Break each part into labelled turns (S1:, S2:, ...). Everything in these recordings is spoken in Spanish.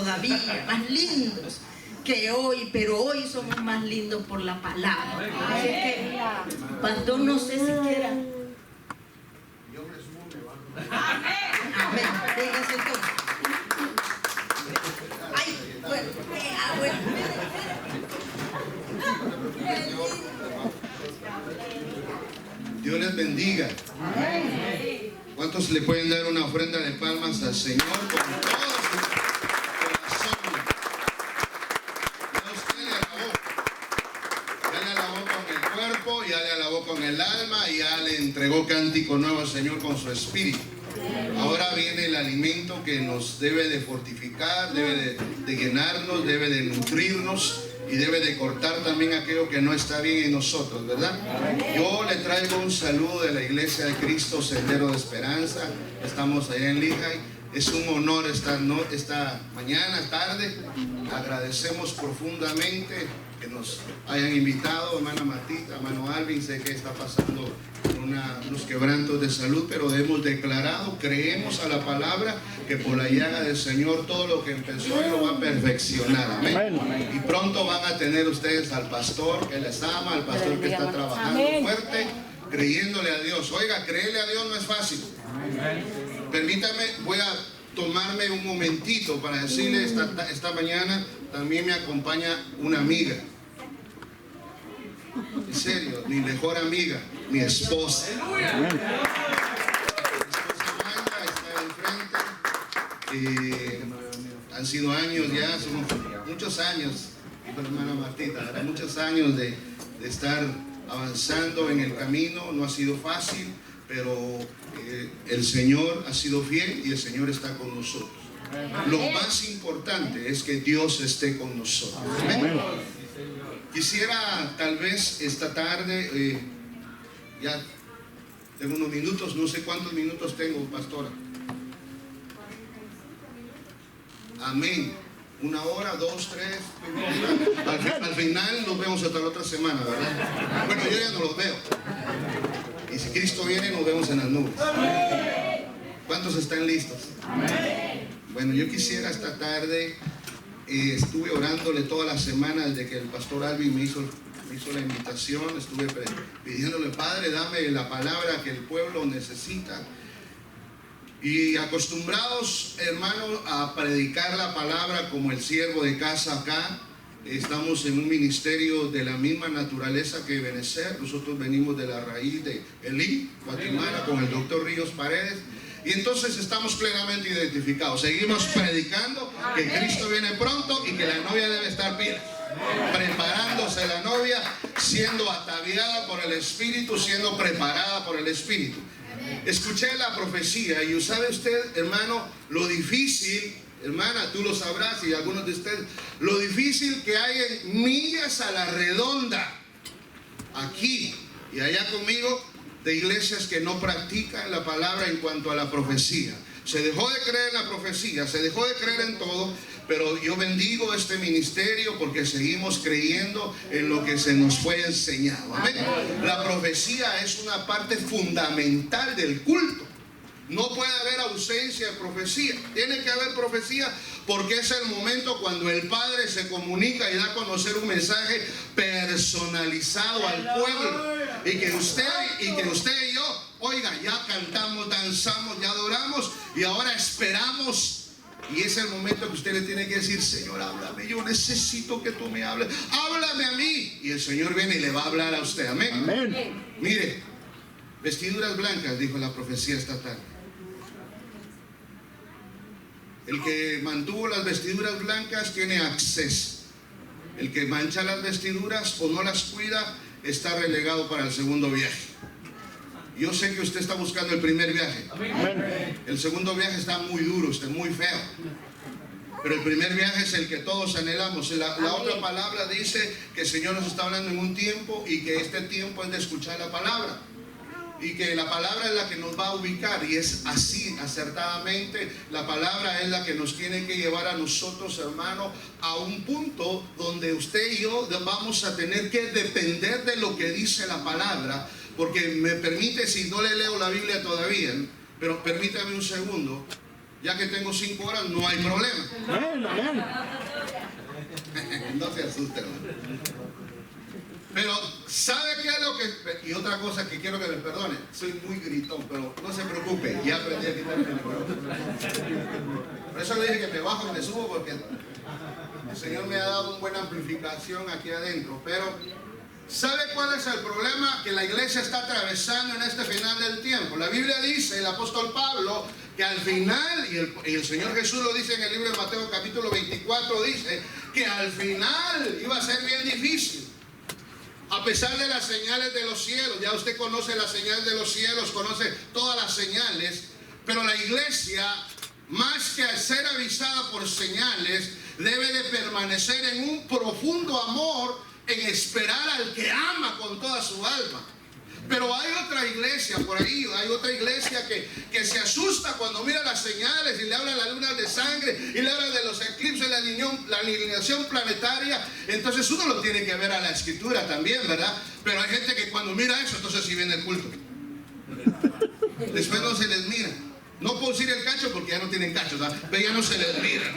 S1: todavía, más lindos que hoy, pero hoy somos más lindos por la palabra. Así que, pastor, no sé si quiera.
S2: Yo resumo, me bajo.
S1: Amén. Dígase todo. Ay, bueno, bueno.
S2: Dios les bendiga. ¿Cuántos le pueden dar una ofrenda de palmas al Señor con todo su corazón? Dios ya le alabó. Ya le alabó con el cuerpo, ya le alabó con el alma, y ya le entregó cántico nuevo al Señor con su espíritu. Ahora viene el alimento que nos debe de fortificar, debe de llenarnos, debe de nutrirnos y debe de cortar también aquello que no está bien en nosotros, ¿verdad? Yo le traigo un saludo de la Iglesia de Cristo Sendero de Esperanza. Estamos allá en Lehigh. Es un honor esta mañana, tarde. Agradecemos profundamente que nos hayan invitado, hermana Matita, hermano Alvin. Sé que está pasando unos quebrantos de salud, pero hemos declarado, creemos a la palabra, que por la llaga del Señor todo lo que empezó Él lo va a perfeccionar. Amén. Y pronto van a tener ustedes al pastor que les ama, al pastor que está trabajando fuerte, creyéndole a Dios. Oiga, creerle a Dios no es fácil. Permítame, voy a tomarme un momentito para decirle, esta mañana también me acompaña una amiga. En serio, mi mejor amiga, mi esposa. Mi esposa Wanda está enfrente. Han sido años ya, son muchos años, hermana Martita, muchos años de estar avanzando en el camino. No ha sido fácil, pero el Señor ha sido fiel y el Señor está con nosotros. Lo más importante es que Dios esté con nosotros. Amén. Quisiera tal vez esta tarde, ya tengo unos minutos, no sé cuántos minutos tengo, pastora. Amén. 1 hora, 2, 3. Al final nos vemos hasta la otra semana, ¿verdad? Bueno, yo ya no los veo. Y si Cristo viene, nos vemos en las nubes. ¿Cuántos están listos? Bueno, yo quisiera esta tarde, estuve orándole toda la semana desde que el pastor Alvin me hizo la invitación. Estuve pidiéndole, Padre, dame la palabra que el pueblo necesita. Y acostumbrados, hermanos, a predicar la palabra como el siervo de casa acá. Estamos en un ministerio de la misma naturaleza que Benecer. Nosotros venimos de la raíz de Elí, Guatemala, con el doctor Ríos Paredes. Y entonces estamos plenamente identificados. Seguimos predicando que Cristo viene pronto y que la novia debe estar bien, preparándose la novia, siendo ataviada por el Espíritu, siendo preparada por el Espíritu. Escuché la profecía y sabe usted, hermano, lo difícil, hermana, tú lo sabrás y algunos de ustedes, lo difícil que hay en millas a la redonda, aquí y allá conmigo, de iglesias que no practican la palabra en cuanto a la profecía. Se dejó de creer en la profecía, se dejó de creer en todo, pero yo bendigo este ministerio porque seguimos creyendo en lo que se nos fue enseñado. Amén. La profecía es una parte fundamental del culto. No puede haber ausencia de profecía. Tiene que haber profecía porque es el momento cuando el Padre se comunica y da a conocer un mensaje personalizado al pueblo. Y que usted y yo, oiga, ya cantamos, danzamos, ya adoramos y ahora esperamos. Y es el momento que usted le tiene que decir, Señor, háblame, yo necesito que tú me hables. Háblame a mí. Y el Señor viene y le va a hablar a usted. Amén. Amén. Mire, vestiduras blancas, dijo la profecía esta tarde. El que mantuvo las vestiduras blancas tiene acceso. El que mancha las vestiduras o no las cuida está relegado para el segundo viaje. Yo sé que usted está buscando el primer viaje. El segundo viaje está muy duro, está muy feo. Pero el primer viaje es el que todos anhelamos. La otra palabra dice que el Señor nos está hablando en un tiempo y que este tiempo es de escuchar la palabra. Y que la palabra es la que nos va a ubicar, y es así, acertadamente. La palabra es la que nos tiene que llevar a nosotros, hermano, a un punto donde usted y yo vamos a tener que depender de lo que dice la palabra. Porque me permite, si no le leo la Biblia todavía, pero permítame un segundo, Ya que tengo 5 horas, no hay problema. No se asusten. Pero, ¿sabe qué es lo que...? Y otra cosa que quiero que me perdone. Soy muy gritón, pero no se preocupe. Ya aprendí a quitarme el micrófono. Por eso le dije que me bajo y me subo, porque el Señor me ha dado una buena amplificación aquí adentro. Pero, ¿sabe cuál es el problema que la iglesia está atravesando en este final del tiempo? La Biblia dice, el apóstol Pablo, que al final, y el Señor Jesús lo dice en el libro de Mateo capítulo 24, dice que al final iba a ser bien difícil. A pesar de las señales de los cielos, ya usted conoce las señales de los cielos, conoce todas las señales, pero la iglesia, más que ser avisada por señales, debe de permanecer en un profundo amor, en esperar al que ama con toda su alma. Pero hay otra iglesia por ahí, hay otra iglesia que se asusta cuando mira las señales y le habla de las lunas de sangre y le habla de los eclipses, la alineación planetaria. Entonces uno lo tiene que ver a la escritura también, ¿verdad? Pero hay gente que cuando mira eso, entonces sí viene el culto. Después no se les mira. No puedo decir el cacho porque ya no tienen cacho, ¿verdad? Pero ya no se les mira.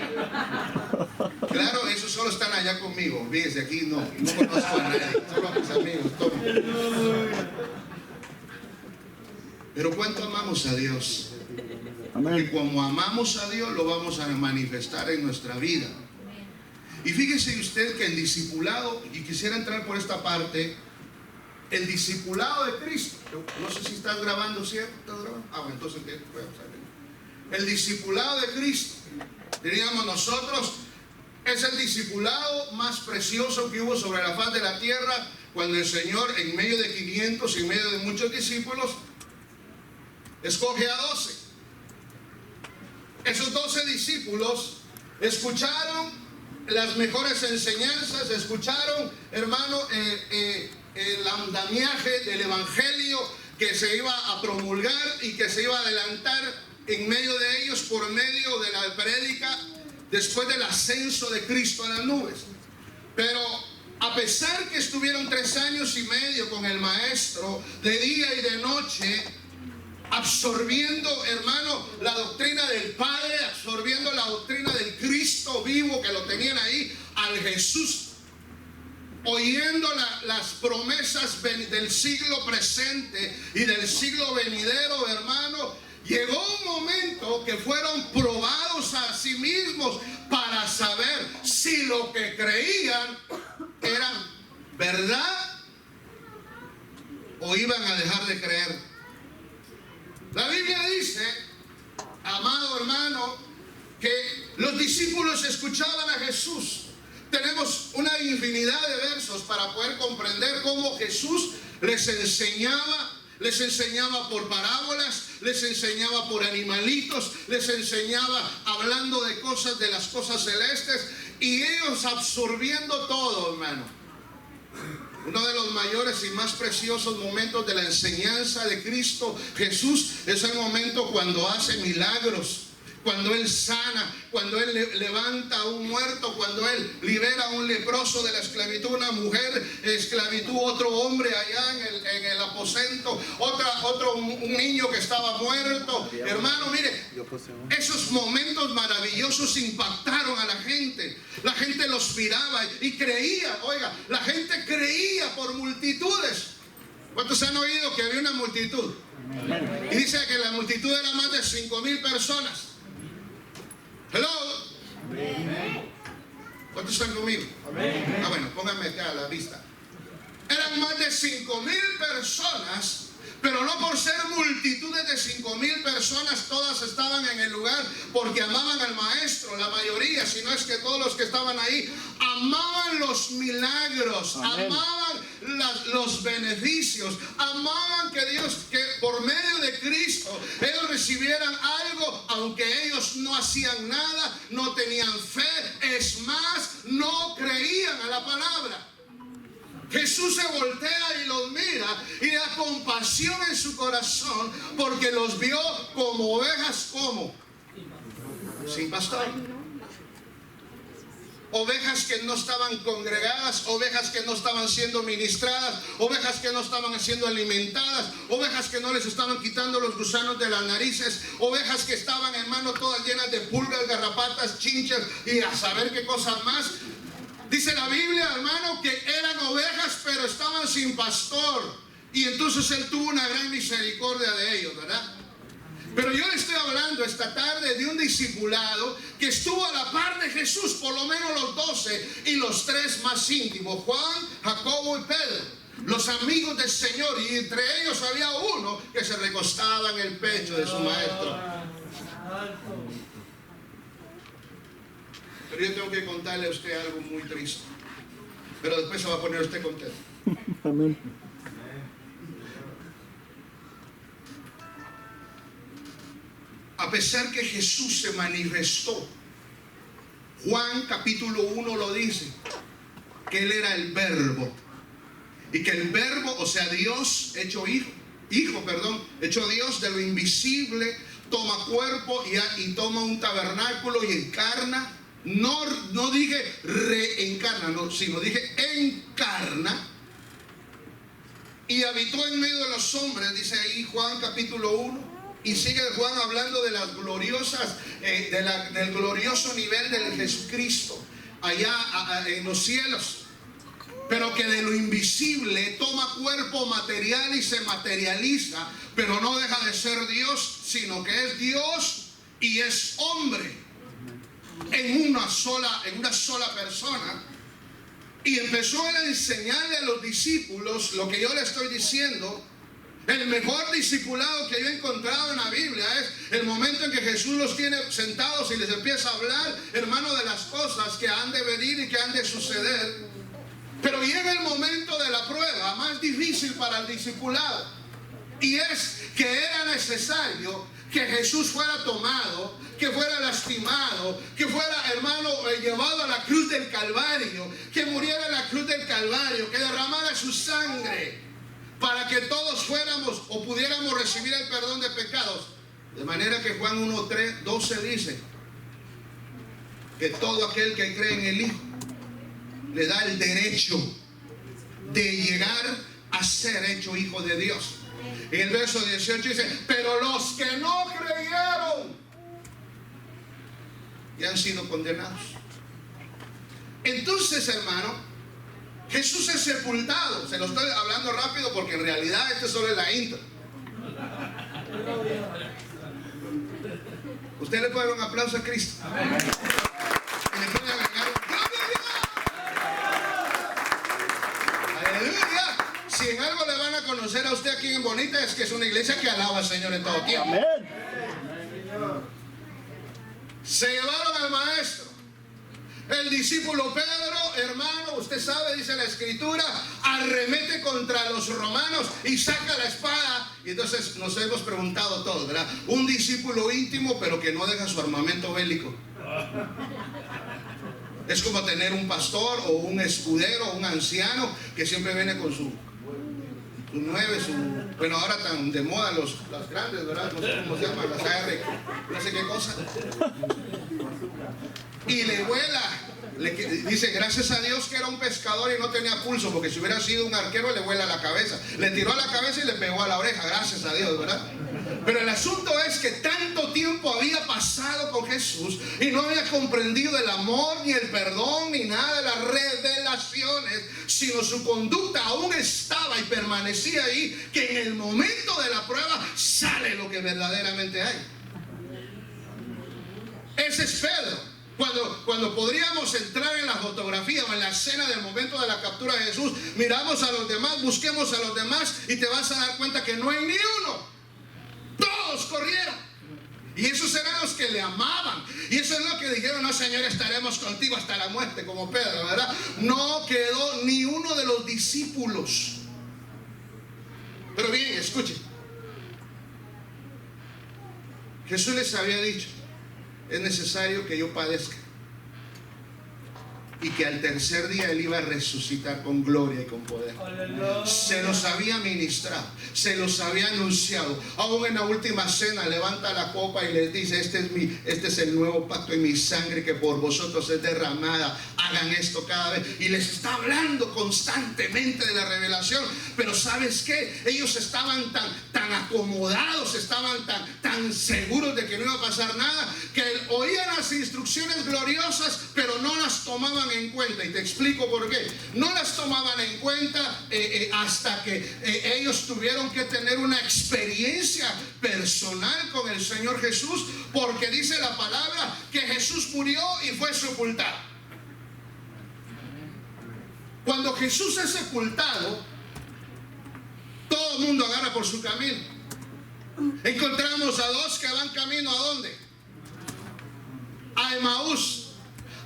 S2: Claro, esos solo están allá conmigo. Fíjense, aquí no conozco a nadie, solo a mis amigos. Pero ¿cuánto amamos a Dios? Amén. Y como amamos a Dios, lo vamos a manifestar en nuestra vida. Y fíjese usted que el discipulado, y quisiera entrar por esta parte, el discipulado de Cristo. No sé si estás grabando, ¿cierto? ¿Estás grabando? Ah, bueno, entonces el discipulado de Cristo, diríamos nosotros, es el discipulado más precioso que hubo sobre la faz de la tierra, cuando el Señor, en medio de 500 y en medio de muchos discípulos, escoge a 12. Esos 12 discípulos escucharon las mejores enseñanzas, escucharon, hermano, el andamiaje del evangelio que se iba a promulgar y que se iba a adelantar en medio de ellos por medio de la prédica después del ascenso de Cristo a las nubes. Pero a pesar que estuvieron 3 años y medio con el maestro de día y de noche, absorbiendo, hermano, la doctrina del Padre, absorbiendo la doctrina del Cristo vivo que lo tenían ahí, al Jesús, oyendo las promesas del siglo presente y del siglo venidero, hermano, llegó un momento que fueron probados a sí mismos para saber si lo que creían era verdad o iban a dejar de creer. La Biblia dice, amado hermano, que los discípulos escuchaban a Jesús. Tenemos una infinidad de versos para poder comprender cómo Jesús les enseñaba por parábolas, les enseñaba por animalitos, les enseñaba hablando de cosas, de las cosas celestes, y ellos absorbiendo todo, hermano. Uno de los mayores y más preciosos momentos de la enseñanza de Cristo Jesús es el momento cuando hace milagros, cuando Él sana, cuando Él levanta a un muerto, cuando Él libera a un leproso de la esclavitud, una mujer esclavitud, otro hombre allá en el aposento, un niño que estaba muerto. Hermano, mire, esos momentos maravillosos impactaron a la gente. La gente los miraba y creía, oiga, la gente creía por multitudes. ¿Cuántos han oído que había una multitud? Y dice que la multitud era más de 5,000 personas. Hello. ¿Cuántos están conmigo? Ah, bueno, pónganme acá a la vista. Eran más de 5,000 personas, pero no por ser multitudes de 5,000 personas, todas estaban en el lugar porque amaban al maestro, la mayoría, sino es que todos los que estaban ahí amaban los milagros, amaban los beneficios, amaban que Dios, que por medio de Cristo ellos recibieran algo, aunque ellos no hacían nada, no tenían fe, es más, no creían a la palabra. Jesús se voltea y los mira y le da compasión en su corazón porque los vio como ovejas, como sin pastor. ovejas que no estaban congregadas, ovejas que no estaban siendo ministradas, ovejas que no estaban siendo alimentadas, ovejas que no les estaban quitando los gusanos de las narices, ovejas que estaban, hermano, todas llenas de pulgas, garrapatas, chinches y a saber qué cosas más. Dice la Biblia, hermano, que eran ovejas pero estaban sin pastor, y entonces Él tuvo una gran misericordia de ellos, ¿verdad? Pero yo le estoy hablando esta tarde de un discipulado que estuvo a la par de Jesús, por lo menos los 12 y los 3 más íntimos, Juan, Jacobo y Pedro, los amigos del Señor, y entre ellos había uno que se recostaba en el pecho de su maestro. Pero yo tengo que contarle a usted algo muy triste, pero después se va a poner usted contento.
S3: Amén.
S2: A pesar que Jesús se manifestó, Juan capítulo 1 lo dice, que Él era el verbo, y que el verbo, o sea Dios hecho hecho Dios de lo invisible, toma cuerpo y toma un tabernáculo y encarna. No dije reencarna, no, sino dije encarna, y habitó en medio de los hombres, dice ahí Juan capítulo 1. Y sigue Juan hablando de las gloriosas, del glorioso nivel del Jesucristo allá en los cielos, pero que de lo invisible toma cuerpo material y se materializa, pero no deja de ser Dios, sino que es Dios y es hombre en una sola persona. Y empezó él a enseñarle a los discípulos lo que yo le estoy diciendo. El mejor discipulado que yo he encontrado en la Biblia es el momento en que Jesús los tiene sentados y les empieza a hablar, hermano, de las cosas que han de venir y que han de suceder. Pero llega el momento de la prueba más difícil para el discipulado, y es que era necesario que Jesús fuera tomado, que fuera lastimado, que fuera, hermano, llevado a la cruz del Calvario, que muriera en la cruz del Calvario, que derramara su sangre, para que todos fuéramos o pudiéramos recibir el perdón de pecados. De manera que Juan 1:12 dice que todo aquel que cree en el Hijo le da el derecho de llegar a ser hecho hijo de Dios. En el verso 18 dice, pero los que no creyeron ya han sido condenados. Entonces, hermano, Jesús es sepultado. Se lo estoy hablando rápido porque en realidad esto solo es la intro. Usted le puede dar un aplauso a Cristo. Y le puede agregar un ¡Gloria! ¡Aleluya! Si en algo le van a conocer a usted aquí en Bonita, es que es una iglesia que alaba al Señor en todo tiempo.
S3: Amén.
S2: Se llevaron al maestro. El discípulo Pedro, hermano, usted sabe, dice la escritura, arremete contra los romanos y saca la espada. Y entonces nos hemos preguntado todos, ¿verdad? Un discípulo íntimo, pero que no deja su armamento bélico. Es como tener un pastor o un escudero, un anciano que siempre viene con su 9, bueno, ahora tan de moda las grandes, ¿verdad? No sé cómo se llaman, las AR, no sé qué cosa. Y le vuela, dice, gracias a Dios que era un pescador y no tenía pulso, porque si hubiera sido un arquero le vuela la cabeza. Le tiró a la cabeza y le pegó a la oreja, gracias a Dios, ¿verdad? Pero el asunto es que tanto tiempo había pasado con Jesús y no había comprendido el amor, ni el perdón, ni nada de las revelaciones, sino su conducta aún estaba y permanecía ahí, que en el momento de la prueba sale lo que verdaderamente hay. Ese es Pedro. Cuando podríamos entrar en la fotografía o en la escena del momento de la captura de Jesús, miramos a los demás, busquemos a los demás y te vas a dar cuenta que no hay ni uno. Todos corrieron. Y esos eran los que le amaban. Y eso es lo que dijeron, no, Señor, estaremos contigo hasta la muerte, como Pedro, ¿verdad? No quedó ni uno de los discípulos. Pero bien, escuchen. Jesús les había dicho, es necesario que yo padezca. y que al tercer día Él iba a resucitar con gloria y con poder. Se los había ministrado, se los había anunciado. Aún en la última cena levanta la copa y les dice: este es el nuevo pacto en mi sangre que por vosotros es derramada. Hagan esto cada vez. Y les está hablando constantemente de la revelación. Pero ¿sabes qué? Ellos estaban tan acomodados, estaban tan seguros de que no iba a pasar nada, que oían las instrucciones gloriosas, pero no las tomaban en cuenta. Y te explico por qué. No las tomaban en cuenta hasta que ellos tuvieron que tener una experiencia personal con el Señor Jesús, porque dice la palabra que Jesús murió y fue sepultado. Cuando Jesús es sepultado, todo el mundo agarra por su camino. Encontramos a dos que van camino ¿a dónde? A Emaús.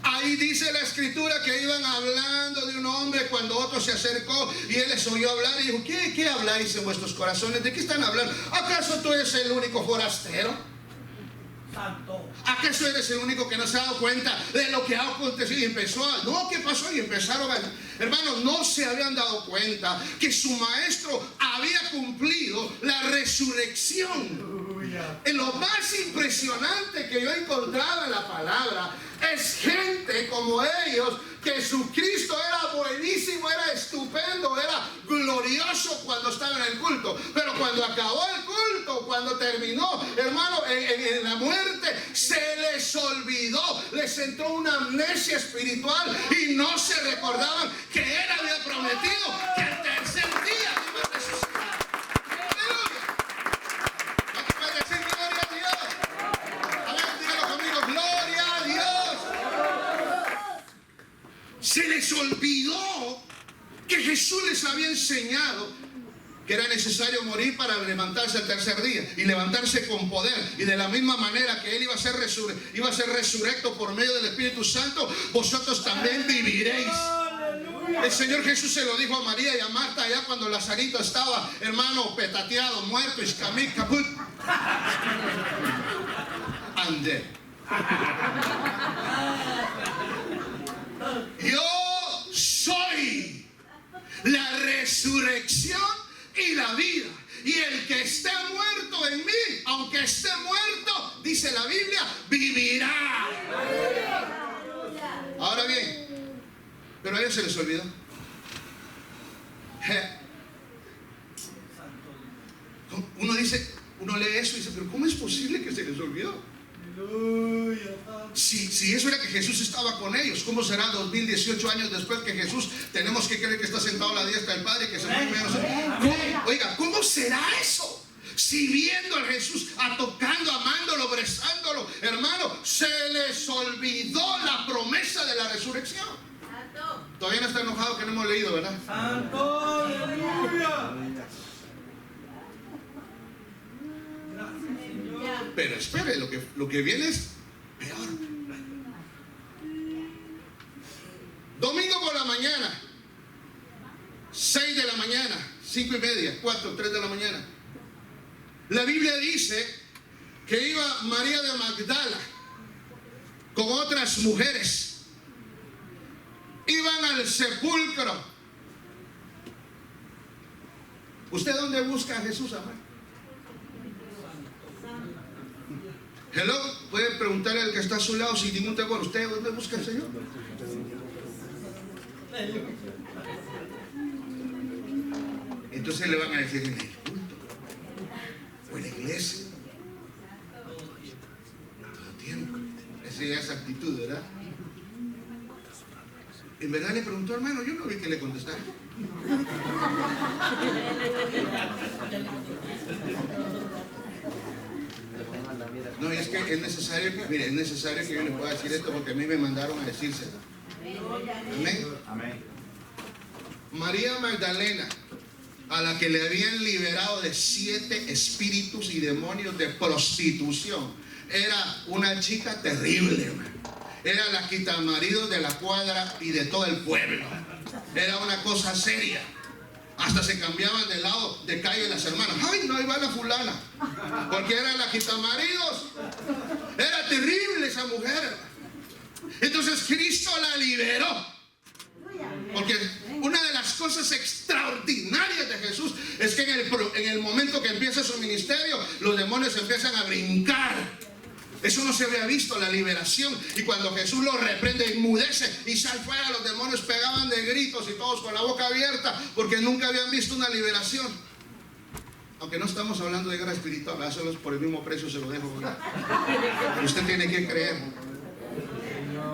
S2: Ahí dice la escritura que iban hablando de un hombre cuando otro se acercó y él les oyó hablar y dijo: ¿Qué habláis en vuestros corazones? ¿De qué están hablando? ¿Acaso tú eres el único forastero? ¿Acaso eres el único que no se ha dado cuenta de lo que ha acontecido? Y empezó no, ¿qué pasó? Y empezaron hermanos, no se habían dado cuenta que su maestro había cumplido la resurrección. Lo más impresionante que yo he encontrado en la palabra es gente como ellos, que su Cristo era buenísimo, era estupendo, era glorioso cuando estaba en el culto, pero cuando acabó el culto, cuando terminó, hermano, en la muerte, se les olvidó, les entró una amnesia espiritual y no se recordaban que Él había prometido que el tercer día iba a resucitar. ¡Aleluya! ¿No puedes decir gloria a Dios? A ver, dígalo conmigo: gloria a Dios. Se les olvidó que Jesús les había enseñado que era necesario morir para levantarse al tercer día y levantarse con poder, y de la misma manera que Él iba a ser resurrecto por medio del Espíritu Santo, vosotros también viviréis. El Señor Jesús se lo dijo a María y a Marta allá cuando Lazarito estaba, hermano, petateado, muerto, escamí, caput, and dead. Yo soy la resurrección y la vida, y el que esté muerto en mí, aunque esté muerto, dice la Biblia, vivirá. Ahora bien, pero a ellos se les olvidó. Uno lee eso y dice: pero ¿cómo es posible que se les olvidó? Si eso era que Jesús estaba con ellos, ¿cómo será 2018 años después que Jesús tenemos que creer que está sentado a la diestra del Padre, que se Oiga, ¿cómo será eso? Si viendo a Jesús, tocando, amándolo, besándolo, hermano, se les olvidó la promesa de la resurrección. Todavía no está enojado que no hemos leído, ¿verdad? Santo, aleluya. Pero espere, lo que viene es peor. Domingo por la mañana, 6 de la mañana, 5:30, 4, 3 de la mañana. La Biblia dice que iba María de Magdala con otras mujeres. Iban al sepulcro. ¿Usted dónde busca a Jesús, amor? Hello, puede preguntarle al que está a su lado sin ningún temor: ¿usted dónde busca al Señor? Entonces le van a decir: en el culto, o en la iglesia, todo tiempo. Esa es esa actitud, ¿verdad? En verdad le preguntó, hermano, yo no vi que le contestara. No, es que es necesario que yo le pueda decir esto, porque a mí me mandaron a decírselo. Amén. Amén. María Magdalena, a la que le habían liberado de 7 espíritus y demonios de prostitución, era una chica terrible, hermano. Era la quitamaridos de la cuadra y de todo el pueblo. Era una cosa seria. Hasta se cambiaban de lado de calle las hermanas. ¡Ay, no, ahí va la fulana! Porque era la quitamaridos. Era terrible esa mujer. Entonces Cristo la liberó. Porque una de las cosas extraordinarias de Jesús es que en el momento que empieza su ministerio, los demonios empiezan a brincar. Eso no se había visto, la liberación. Y cuando Jesús los reprende, enmudece y sale fuera, los demonios pegaban de gritos y todos con la boca abierta, porque nunca habían visto una liberación. Aunque no estamos hablando de guerra espiritual, eso por el mismo precio se lo dejo, ¿verdad? Pero usted tiene que creer.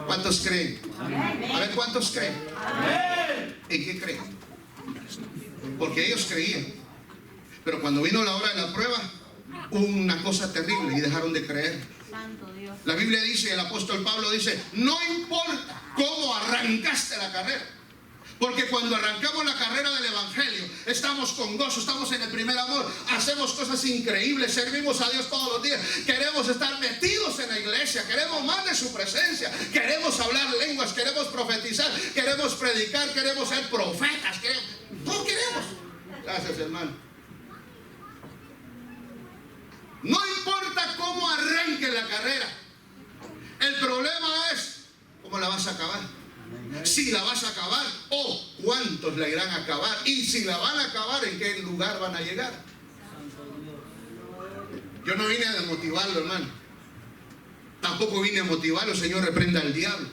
S2: ¿Cuántos creen? A ver, ¿cuántos creen? ¿En qué creen? Porque ellos creían. Pero cuando vino la hora de la prueba, hubo una cosa terrible y dejaron de creer. La Biblia dice, el apóstol Pablo dice, no importa cómo arrancaste la carrera. Porque cuando arrancamos la carrera del Evangelio, estamos con gozo, estamos en el primer amor, hacemos cosas increíbles, servimos a Dios todos los días, queremos estar metidos en la iglesia, queremos más de su presencia, queremos hablar lenguas, queremos profetizar, queremos predicar, queremos ser profetas, todo queremos. Gracias, hermano. No importa cómo arranque la carrera, el problema es cómo la vas a acabar. Si la vas a acabar o cuántos la irán a acabar, y si la van a acabar, en qué lugar van a llegar. Yo no vine a motivarlo, hermano, tampoco vine a motivarlo. Señor, reprenda al diablo.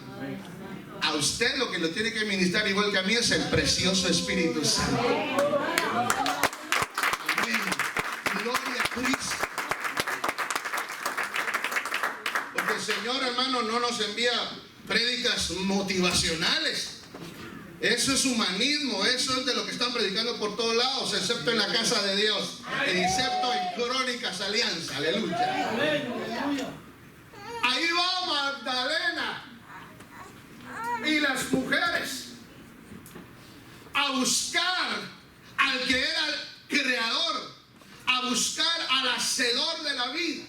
S2: A usted lo que lo tiene que ministrar, igual que a mí, es el precioso Espíritu Santo. Amén. Gloria a Cristo. Porque el Señor, hermano, no nos envía prédicas motivacionales. Eso es humanismo, eso es de lo que están predicando por todos lados, excepto en la casa de Dios, excepto en Crónicas Alianza. Aleluya. Ahí va Magdalena y las mujeres a buscar al que era el creador, a buscar al hacedor de la vida,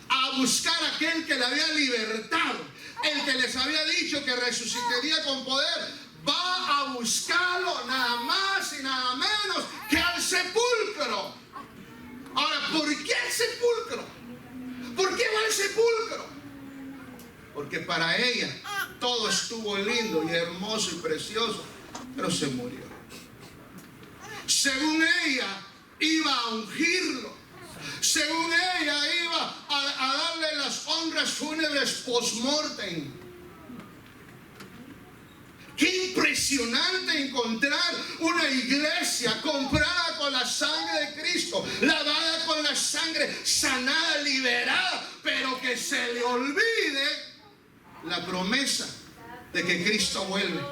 S2: a buscar a aquel que le había libertado, el que les había dicho que resucitaría con poder. Va a buscarlo nada más y nada menos que al sepulcro. Ahora, ¿por qué el sepulcro? ¿Por qué va al sepulcro? Porque para ella todo estuvo lindo y hermoso y precioso, pero se murió. Según ella, iba a ungirlo. Según ella, iba a darle las honras fúnebres post-mortem. Qué impresionante encontrar una iglesia comprada con la sangre de Cristo, lavada con la sangre, sanada, liberada, pero que se le olvide la promesa de que Cristo vuelve.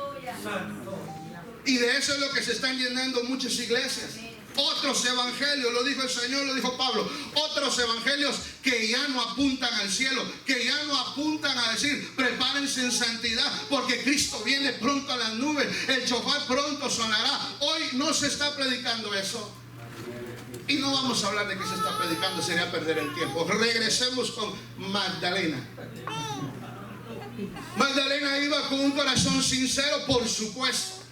S2: Y de eso es lo que se están llenando muchas iglesias. Otros evangelios, lo dijo el Señor, lo dijo Pablo, otros evangelios que ya no apuntan al cielo, que ya no apuntan a decir prepárense en santidad porque Cristo viene pronto a las nubes, el shofar pronto sonará. Hoy no se está predicando eso. Y no vamos a hablar de qué se está predicando, sería perder el tiempo. Regresemos con Magdalena. Magdalena iba con un corazón sincero, por supuesto,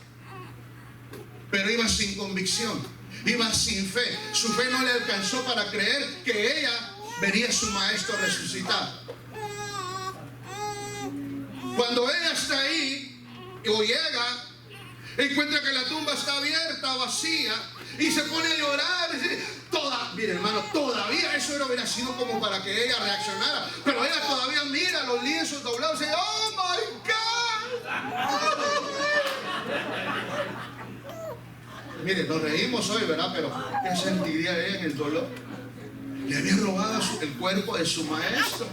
S2: pero iba sin convicción. Iba sin fe. Su fe no le alcanzó para creer que ella vería a su maestro resucitar. Cuando ella está ahí o llega, encuentra que la tumba está abierta, vacía, y se pone a llorar. Mire, hermano, todavía eso hubiera sido como para que ella reaccionara, pero ella todavía mira los lienzos doblados y dice, oh my God. Mire, nos reímos hoy, ¿verdad? Pero ¿qué sentiría ella en el dolor? Le había robado el cuerpo de su maestro.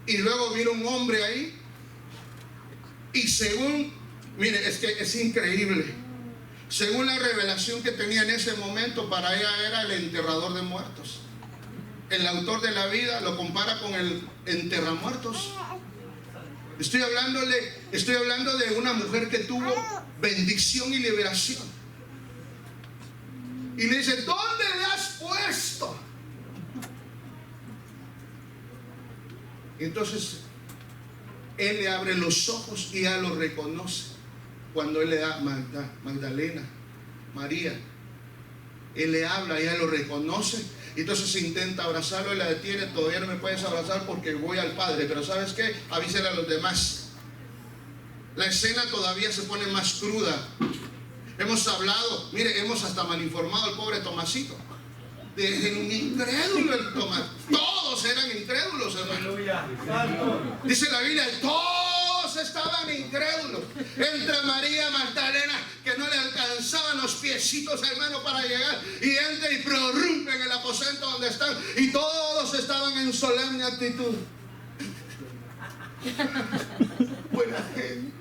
S2: Y luego vino un hombre ahí. Y según, mire, es que es increíble. Según la revelación que tenía en ese momento, para ella era el enterrador de muertos. El autor de la vida lo compara con el enterramuertos. Estoy hablando de una mujer que tuvo bendición y liberación. Y le dice, ¿dónde le has puesto? Y entonces él le abre los ojos y ella lo reconoce. Cuando él le da Magdalena, María, él le habla, ella lo reconoce Entonces intenta abrazarlo y la detiene. Todavía no me puedes abrazar porque voy al Padre. Pero ¿sabes qué? Avísale a los demás. La escena todavía se pone más cruda. Hemos hablado, mire, hemos hasta malinformado al pobre Tomasito. De un incrédulo el Tomás. Todos eran incrédulos, hermano. Dice la Biblia, todos estaban incrédulos. Entre María Magdalena, que no le alcanzaban los piecitos, hermano, para llegar. Y entra y prorrumpe en el aposento donde están. Y todos estaban en solemne actitud. Buena gente.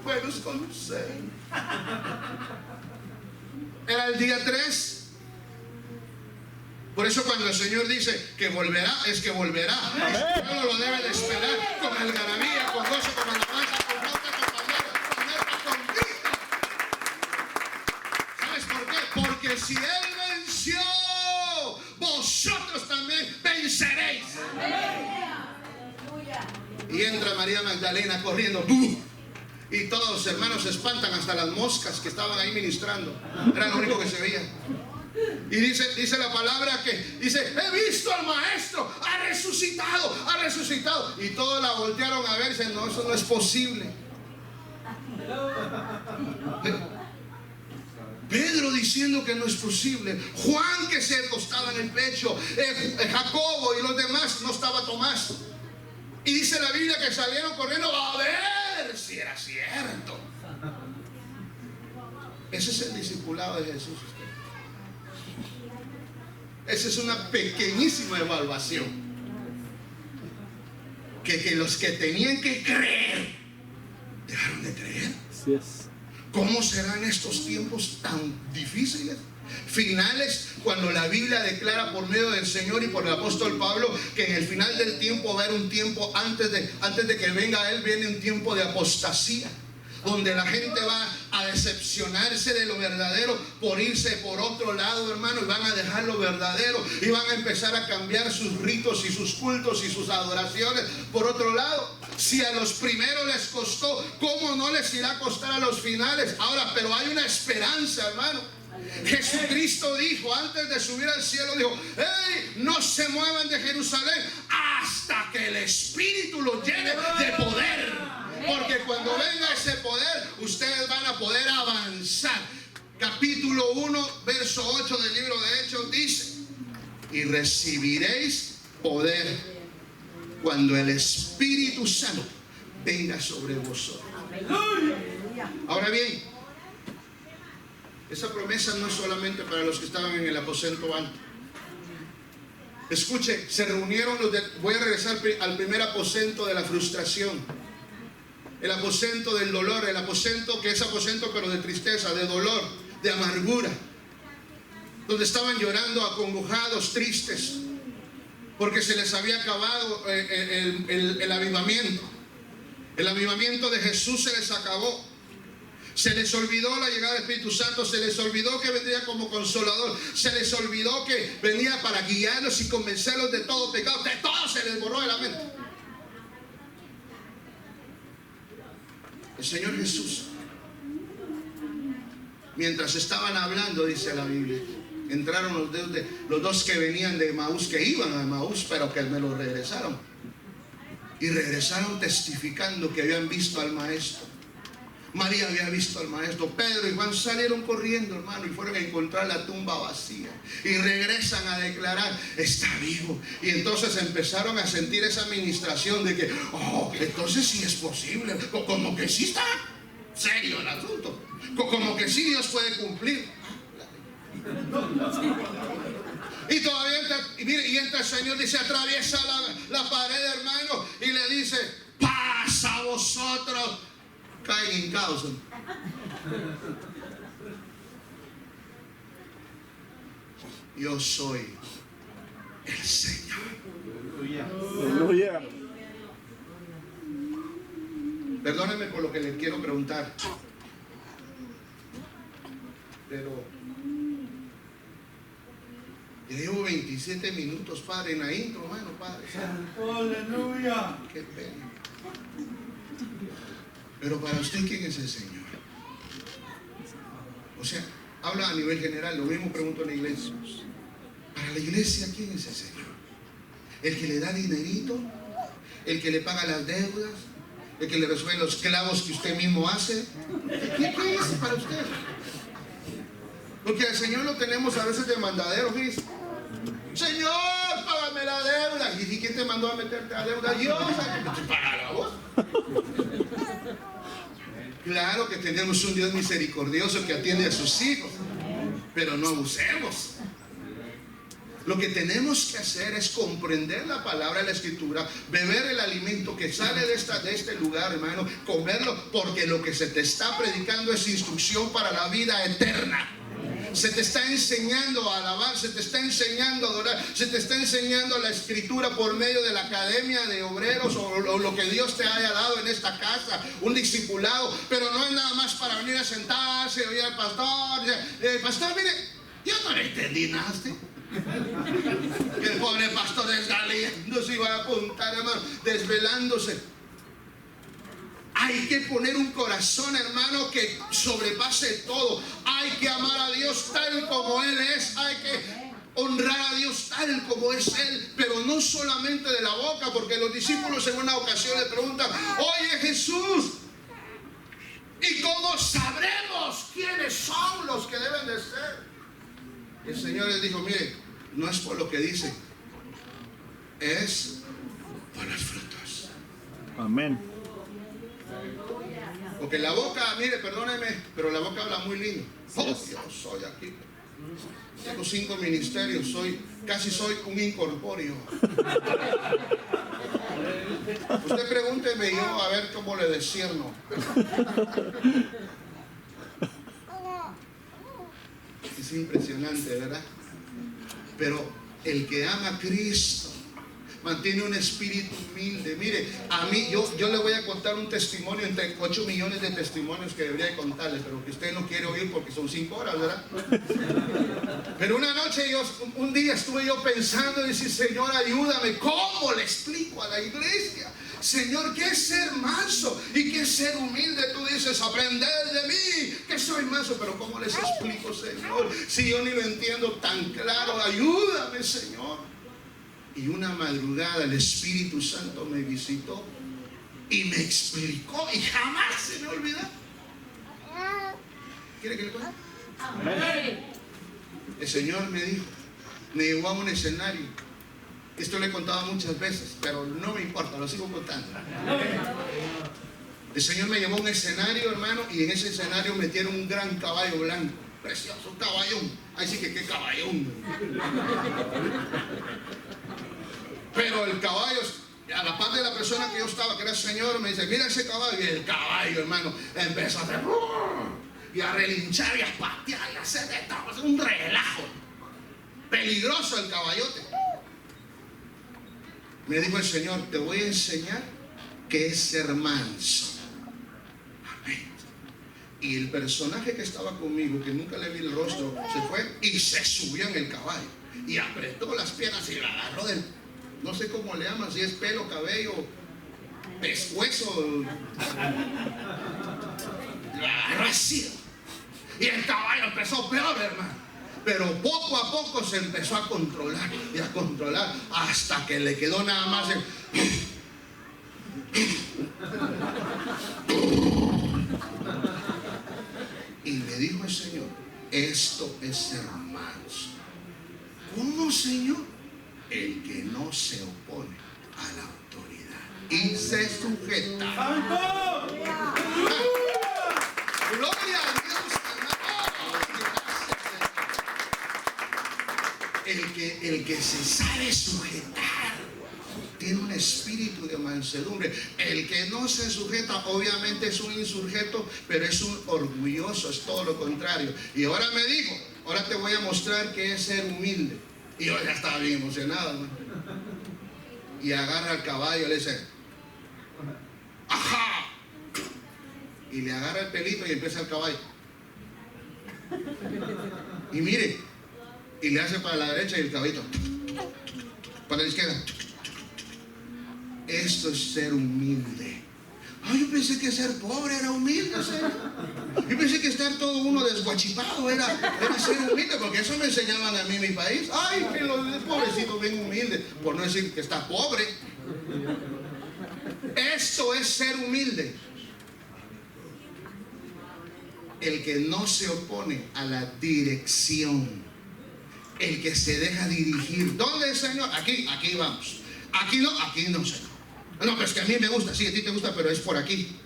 S2: Buenos consejos. Era el día 3. Por eso cuando el Señor dice que volverá, es que volverá. El pueblo lo debe de esperar con algarabía, con gozo, con alabanza, con flauta, con pandero, con arpa, con grito. ¿Sabes por qué? Porque si Él venció, vosotros también venceréis. Y entra María Magdalena corriendo. ¡Bum! Y todos los hermanos se espantan, hasta las moscas que estaban ahí ministrando. Era lo único que se veía. Y dice la palabra que dice, he visto al maestro, ha resucitado, ha resucitado. Y todos la voltearon a ver y dicen, no, eso no es posible. Pedro diciendo que no es posible. Juan que se acostaba en el pecho. Jacobo y los demás, no estaba Tomás. Y dice la Biblia que salieron corriendo a ver si era cierto. Ese es el discipulado de Jesús. Esa es una pequeñísima evaluación. Que los que tenían que creer dejaron de creer. Así es. ¿Cómo serán estos tiempos tan difíciles? Finales, cuando la Biblia declara por medio del Señor y por el apóstol Pablo que en el final del tiempo va a haber un tiempo antes de que venga Él, viene un tiempo de apostasía, donde la gente va a decepcionarse de lo verdadero por irse por otro lado, hermano, y van a dejar lo verdadero y van a empezar a cambiar sus ritos y sus cultos y sus adoraciones por otro lado. Si a los primeros les costó, ¿cómo no les irá a costar a los finales? Ahora, pero hay una esperanza, hermano. Jesucristo dijo, antes de subir al cielo, dijo, hey, no se muevan de Jerusalén hasta que el Espíritu los llene de poder. Porque cuando venga ese poder, ustedes van a poder avanzar. Capítulo 1, verso 8 del libro de Hechos dice, y recibiréis poder cuando el Espíritu Santo venga sobre vosotros. Ahora bien, esa promesa no es solamente para los que estaban en el aposento alto. Escuche, se reunieron voy a regresar al primer aposento de la frustración. El aposento del dolor, el aposento que es aposento pero de tristeza, de dolor, de amargura. Donde estaban llorando acongojados, tristes, porque se les había acabado el avivamiento. El avivamiento de Jesús se les acabó. Se les olvidó la llegada del Espíritu Santo, se les olvidó que vendría como consolador, se les olvidó que venía para guiarlos y convencerlos de todo pecado, de todo se les borró de la mente. El Señor Jesús, mientras estaban hablando, dice la Biblia, entraron los dos que venían de Emaús, que iban a Emaús, pero que me lo regresaron. Y regresaron testificando que habían visto al Maestro. María había visto al Maestro. Pedro y Juan salieron corriendo, hermano, y fueron a encontrar la tumba vacía. Y regresan a declarar, está vivo. Y entonces empezaron a sentir esa administración de que, oh, entonces sí es posible. Como que sí está serio el asunto. Como que sí Dios puede cumplir. Y todavía entra el Señor, dice, atraviesa la pared, hermano, y le dice, pasa a vosotros. Caen en causa. Yo soy el Señor.
S3: Aleluya.
S2: Perdónenme por lo que les quiero preguntar, pero ya llevo 27 minutos, Padre, en la intro, hermano, Padre.
S3: Aleluya.
S2: Qué pena. Pero para usted, ¿quién es el Señor? O sea, habla a nivel general, lo mismo pregunto en la iglesia. Para la iglesia, ¿quién es el Señor? El que le da dinerito, el que le paga las deudas, el que le resuelve los clavos que usted mismo hace. ¿Qué es para usted? Porque al Señor lo tenemos a veces de mandadero, ¿viste? Señor, págame la deuda. ¿Y quién te mandó a meterte a deuda? Dios, ¿te paga la voz? Claro que tenemos un Dios misericordioso que atiende a sus hijos, pero no abusemos. Lo que tenemos que hacer es comprender la palabra de la Escritura, beber el alimento que sale de este lugar, hermano, comerlo, porque lo que se te está predicando es instrucción para la vida eterna. Se te está enseñando a alabar, se te está enseñando a adorar, se te está enseñando la Escritura por medio de la academia de obreros o lo que Dios te haya dado en esta casa, un discipulado, pero no es nada más para venir a sentarse, oír al pastor, pastor, mire, yo no le entendí nada a usted. Que el pobre pastor desgaleando se iba a apuntar, hermano, desvelándose. Hay que poner un corazón, hermano, que sobrepase todo. Hay que amar a Dios tal como Él es. Hay que honrar a Dios tal como es Él. Pero no solamente de la boca, porque los discípulos en una ocasión le preguntan: oye, Jesús, ¿y cómo sabremos quiénes son los que deben de ser? El Señor les dijo: mire, no es por lo que dicen, es por los frutos.
S3: Amén.
S2: Porque la boca, mire, perdóneme, pero la boca habla muy lindo. Oh, yo soy aquí. Tengo 5 ministerios, casi soy un incorpóreo. Usted pregúnteme yo a ver cómo le descierno. Es impresionante, ¿verdad? Pero el que ama a Cristo mantiene un espíritu humilde. Mire, a mí, yo le voy a contar un testimonio entre 8 millones de testimonios que debería contarle, pero que usted no quiere oír porque son 5 horas, ¿verdad? Pero una noche, un día estuve yo pensando y decir: Señor, ayúdame, ¿cómo le explico a la iglesia? Señor, ¿qué es ser manso y qué es ser humilde? Tú dices: aprended de mí, que soy manso. Pero ¿cómo les explico, Señor? Si yo ni lo entiendo tan claro, ayúdame, Señor. Y una madrugada el Espíritu Santo me visitó y me explicó, y jamás se me olvidó. ¿Quiere que le cuente? El Señor me dijo, me llevó a un escenario. Esto lo he contado muchas veces, pero no me importa, lo sigo contando. El Señor me llevó a un escenario, hermano, y en ese escenario metieron un gran caballo blanco. Precioso, un caballón. Ahí sí que qué caballón. Pero el caballo, a la parte de la persona que yo estaba, que era el Señor, me dice: mira ese caballo. Y el caballo, hermano, empezó a hacer y a relinchar y a patear y a hacer de todo, un relajo. Peligroso el caballote. Me dijo el Señor: te voy a enseñar qué es ser manso. Amén. Y el personaje que estaba conmigo, que nunca le vi el rostro, se fue y se subió en el caballo y apretó las piernas y la agarró del... no sé cómo le llaman, si es pelo, cabello, pescuezo. Lo agarró así. Y el caballo empezó peor, hermano. Pero poco a poco se empezó a controlar y a controlar hasta que le quedó nada más el... Y me dijo el Señor: esto es ser manso. ¿Cómo, Señor? El que no se opone a la autoridad y se sujeta. Gloria a Dios, hermano. El que se sabe sujetar tiene un espíritu de mansedumbre. El que no se sujeta obviamente es un insurgeto, pero es un orgulloso, es todo lo contrario. Y ahora me dijo: ahora te voy a mostrar qué es ser humilde. Y yo ya estaba bien emocionado, ¿no? Y agarra al caballo y le dice: ¡ajá! Y le agarra el pelito y empieza el caballo. Y mire, y le hace para la derecha y el caballito para la izquierda. Esto es ser humilde. Yo pensé que ser pobre era humilde, Señor. Yo pensé que estar todo uno desguachipado era ser humilde, porque eso me enseñaban a mí en mi país. Ay, que los pobrecitos bien humildes, por no decir que está pobre. Esto es ser humilde. El que no se opone a la dirección, el que se deja dirigir. ¿Dónde, Señor? Aquí vamos. Aquí no, Señor. No, pero es que a mí me gusta, sí, a ti te gusta, pero es por aquí.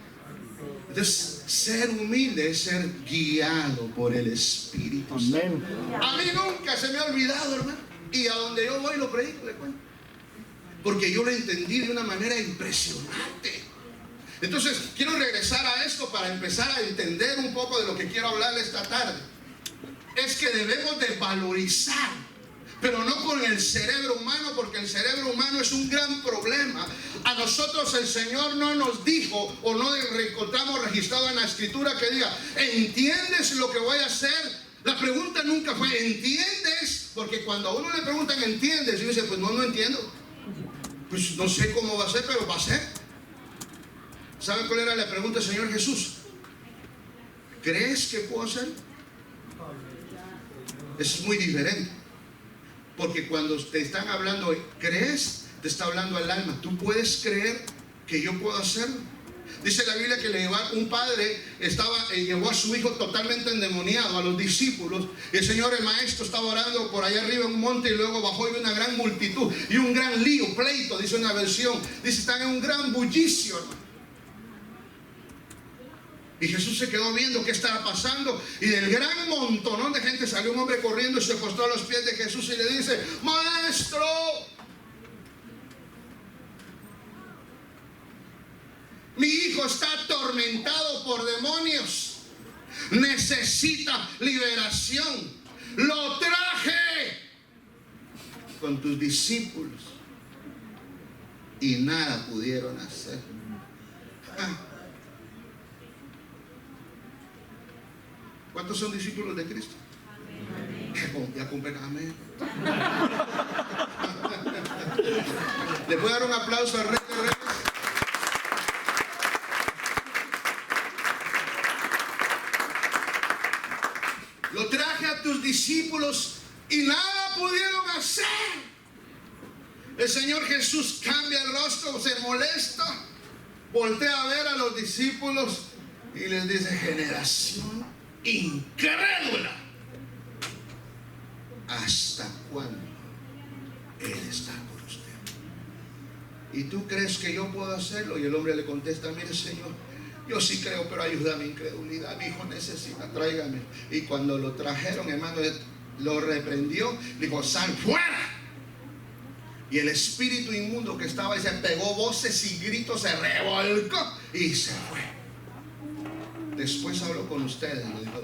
S2: Entonces, ser humilde es ser guiado por el Espíritu Santo. A mí nunca se me ha olvidado, hermano. Y a donde yo voy lo predico, le cuento. Porque yo lo entendí de una manera impresionante. Entonces, quiero regresar a esto para empezar a entender un poco de lo que quiero hablar esta tarde. Es que debemos de valorizar, pero no con el cerebro humano, porque el cerebro humano es un gran problema. A nosotros el Señor no nos dijo, o no encontramos registrado en la Escritura que diga, ¿entiendes lo que voy a hacer? La pregunta nunca fue, ¿entiendes? Porque cuando a uno le preguntan, ¿entiendes? Y dice, pues no entiendo. Pues no sé cómo va a ser, pero va a ser. ¿Sabe cuál era la pregunta del Señor Jesús? ¿Crees que puedo hacer? Eso es muy diferente. Porque cuando te están hablando, ¿crees? Te está hablando al alma. ¿Tú puedes creer que yo puedo hacerlo? Dice la Biblia que un padre llevó a su hijo totalmente endemoniado a los discípulos. Y el Señor, el maestro, estaba orando por allá arriba en un monte y luego bajó y vio una gran multitud y un gran lío, pleito, dice una versión. Dice, están en un gran bullicio, hermano. Y Jesús se quedó viendo qué estaba pasando. Y del gran montonón de gente salió un hombre corriendo y se acostó a los pies de Jesús y le dice, Maestro, mi hijo está atormentado por demonios. Necesita liberación. Lo traje con tus discípulos y nada pudieron hacer. ¿Cuántos son discípulos de Cristo? Amén. Ya cumplen, amén. ¿Le puedo dar un aplauso al Rey de Reyes? Lo traje a tus discípulos y nada pudieron hacer. El Señor Jesús cambia el rostro, se molesta, voltea a ver a los discípulos y les dice, generación incrédula, ¿hasta cuándo Él está por usted? ¿Y tú crees que yo puedo hacerlo? Y el hombre le contesta, mire, Señor, yo sí creo, pero ayuda a mi incredulidad, mi hijo necesita, tráigame. Y cuando lo trajeron, hermano, lo reprendió, dijo, sal fuera. Y el espíritu inmundo que estaba ahí se pegó voces y gritos, se revolcó y se fue. Después hablo con ustedes, le dijo.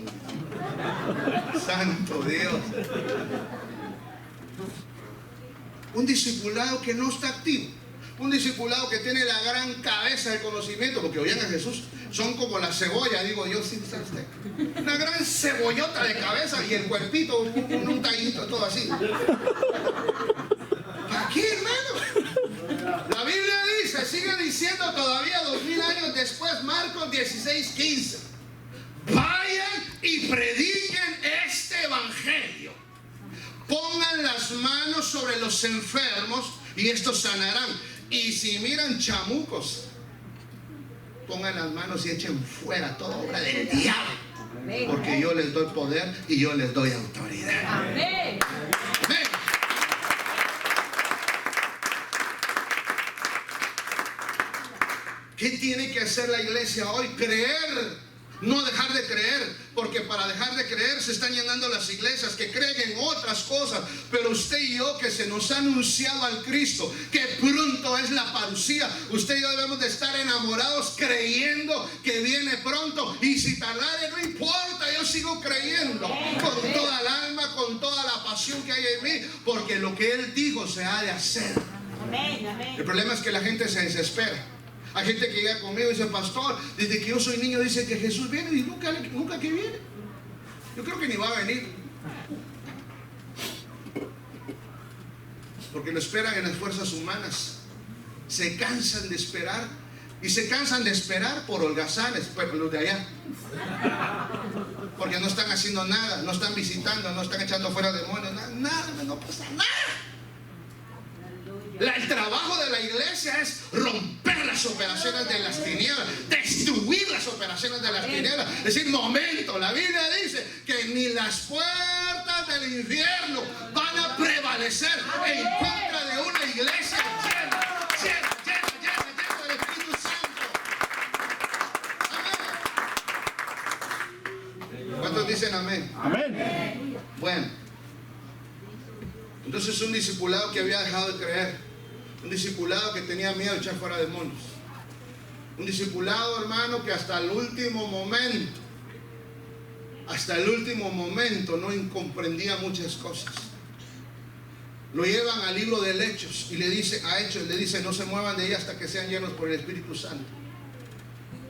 S2: Santo Dios. Un discipulado que no está activo. Un discipulado que tiene la gran cabeza del conocimiento, porque oían a Jesús, son como la cebolla, digo yo, sí, ¿sabe usted? Una gran cebollota de cabeza y el cuerpito, un tallito, todo así. Aquí, hermano. La Biblia dice, sigue diciendo todavía 2000 años después, Marcos 16:15. Vayan y prediquen este evangelio. Pongan las manos sobre los enfermos y estos sanarán. Y si miran chamucos, pongan las manos y echen fuera toda obra del diablo. Porque yo les doy poder y yo les doy autoridad. Amén. Amén. ¿Qué tiene que hacer la iglesia hoy? Creer. No dejar de creer, porque para dejar de creer se están llenando las iglesias que creen en otras cosas. Pero usted y yo, que se nos ha anunciado al Cristo, que pronto es la parucía, usted y yo debemos de estar enamorados, creyendo que viene pronto. Y si tardare, no importa, yo sigo creyendo con toda el alma, con toda la pasión que hay en mí, porque lo que Él dijo se ha de hacer. El problema es que la gente se desespera. Hay gente que llega conmigo y dice, pastor, desde que yo soy niño dice que Jesús viene y nunca que viene. Yo creo que ni va a venir. Porque lo esperan en las fuerzas humanas. Se cansan de esperar Y se cansan de esperar por holgazanes, pero los de allá. Porque no están haciendo nada, no están visitando, no están echando fuera demonios, nada, no pasa nada. El trabajo de la iglesia es romper las operaciones de las tinieblas, destruir las operaciones de las tinieblas. Es decir, momento, la Biblia dice que ni las puertas del infierno van a prevalecer en contra de una iglesia llena del Espíritu Santo. Amén. ¿Cuántos dicen amén?
S3: Amén.
S2: Bueno, entonces un discipulado que había dejado de creer, un discipulado que tenía miedo de echar fuera demonios, un discipulado, hermano, que hasta el último momento no comprendía muchas cosas. Lo llevan al libro de Hechos y le dice no se muevan de ahí hasta que sean llenos por el Espíritu Santo.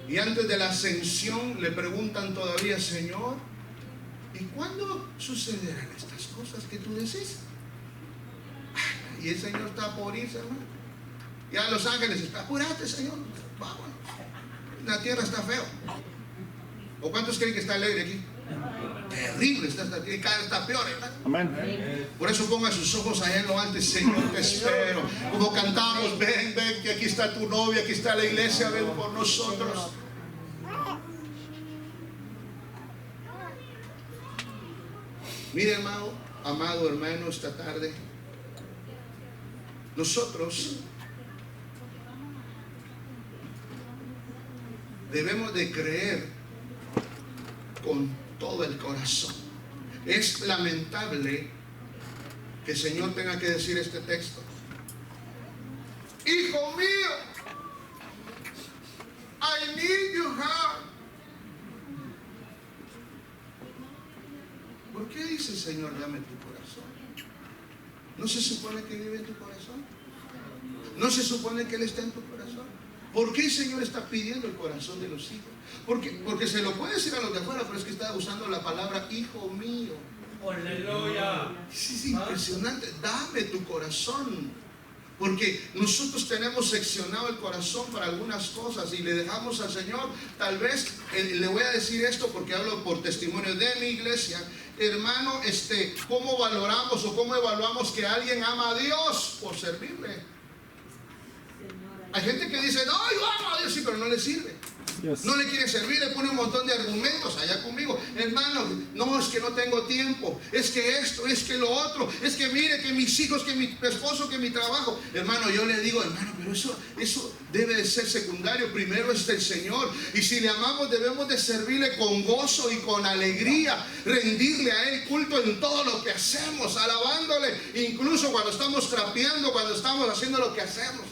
S2: Y antes de la ascensión le preguntan todavía: Señor, ¿y cuándo sucederán estas cosas que tú decís? Y el Señor está por irse, hermano. Ya los ángeles están: apúrate, Señor, vámonos. La tierra está feo. ¿O cuántos creen que está alegre aquí? Terrible, cada vez está peor, hermano.
S3: Amén.
S2: Por eso ponga sus ojos allá en lo alto: Señor, te espero. Como cantamos: ven, que aquí está tu novia, aquí está la iglesia, ven por nosotros. Mire, amado hermano, esta tarde nosotros debemos de creer con todo el corazón. Es lamentable que el Señor tenga que decir este texto: hijo mío, I need your heart. ¿Por qué dice el Señor dame tu corazón? ¿No se supone que vive en tu corazón? ¿No se supone que Él está en tu corazón? ¿Por qué el Señor está pidiendo el corazón de los hijos? Porque se lo puede decir a los de afuera, pero es que está usando la palabra hijo mío.
S3: Aleluya.
S2: Es impresionante. Dame tu corazón. Porque nosotros tenemos seccionado el corazón para algunas cosas y le dejamos al Señor. Tal vez, le voy a decir esto porque hablo por testimonio de mi iglesia. Hermano, ¿cómo valoramos o cómo evaluamos que alguien ama a Dios? Por servirle. Hay gente que dice: no, yo amo a Dios, sí, pero no le sirve. Yes. No le quiere servir, le pone un montón de argumentos allá conmigo. Hermano, no, es que no tengo tiempo, es que esto, es que lo otro, es que mire, que mis hijos, que mi esposo, que mi trabajo. Hermano, yo le digo: hermano, pero eso debe de ser secundario. Primero es el Señor. Y si le amamos, debemos de servirle con gozo y con alegría, rendirle a Él culto en todo lo que hacemos, alabándole, incluso cuando estamos trapeando, cuando estamos haciendo lo que hacemos.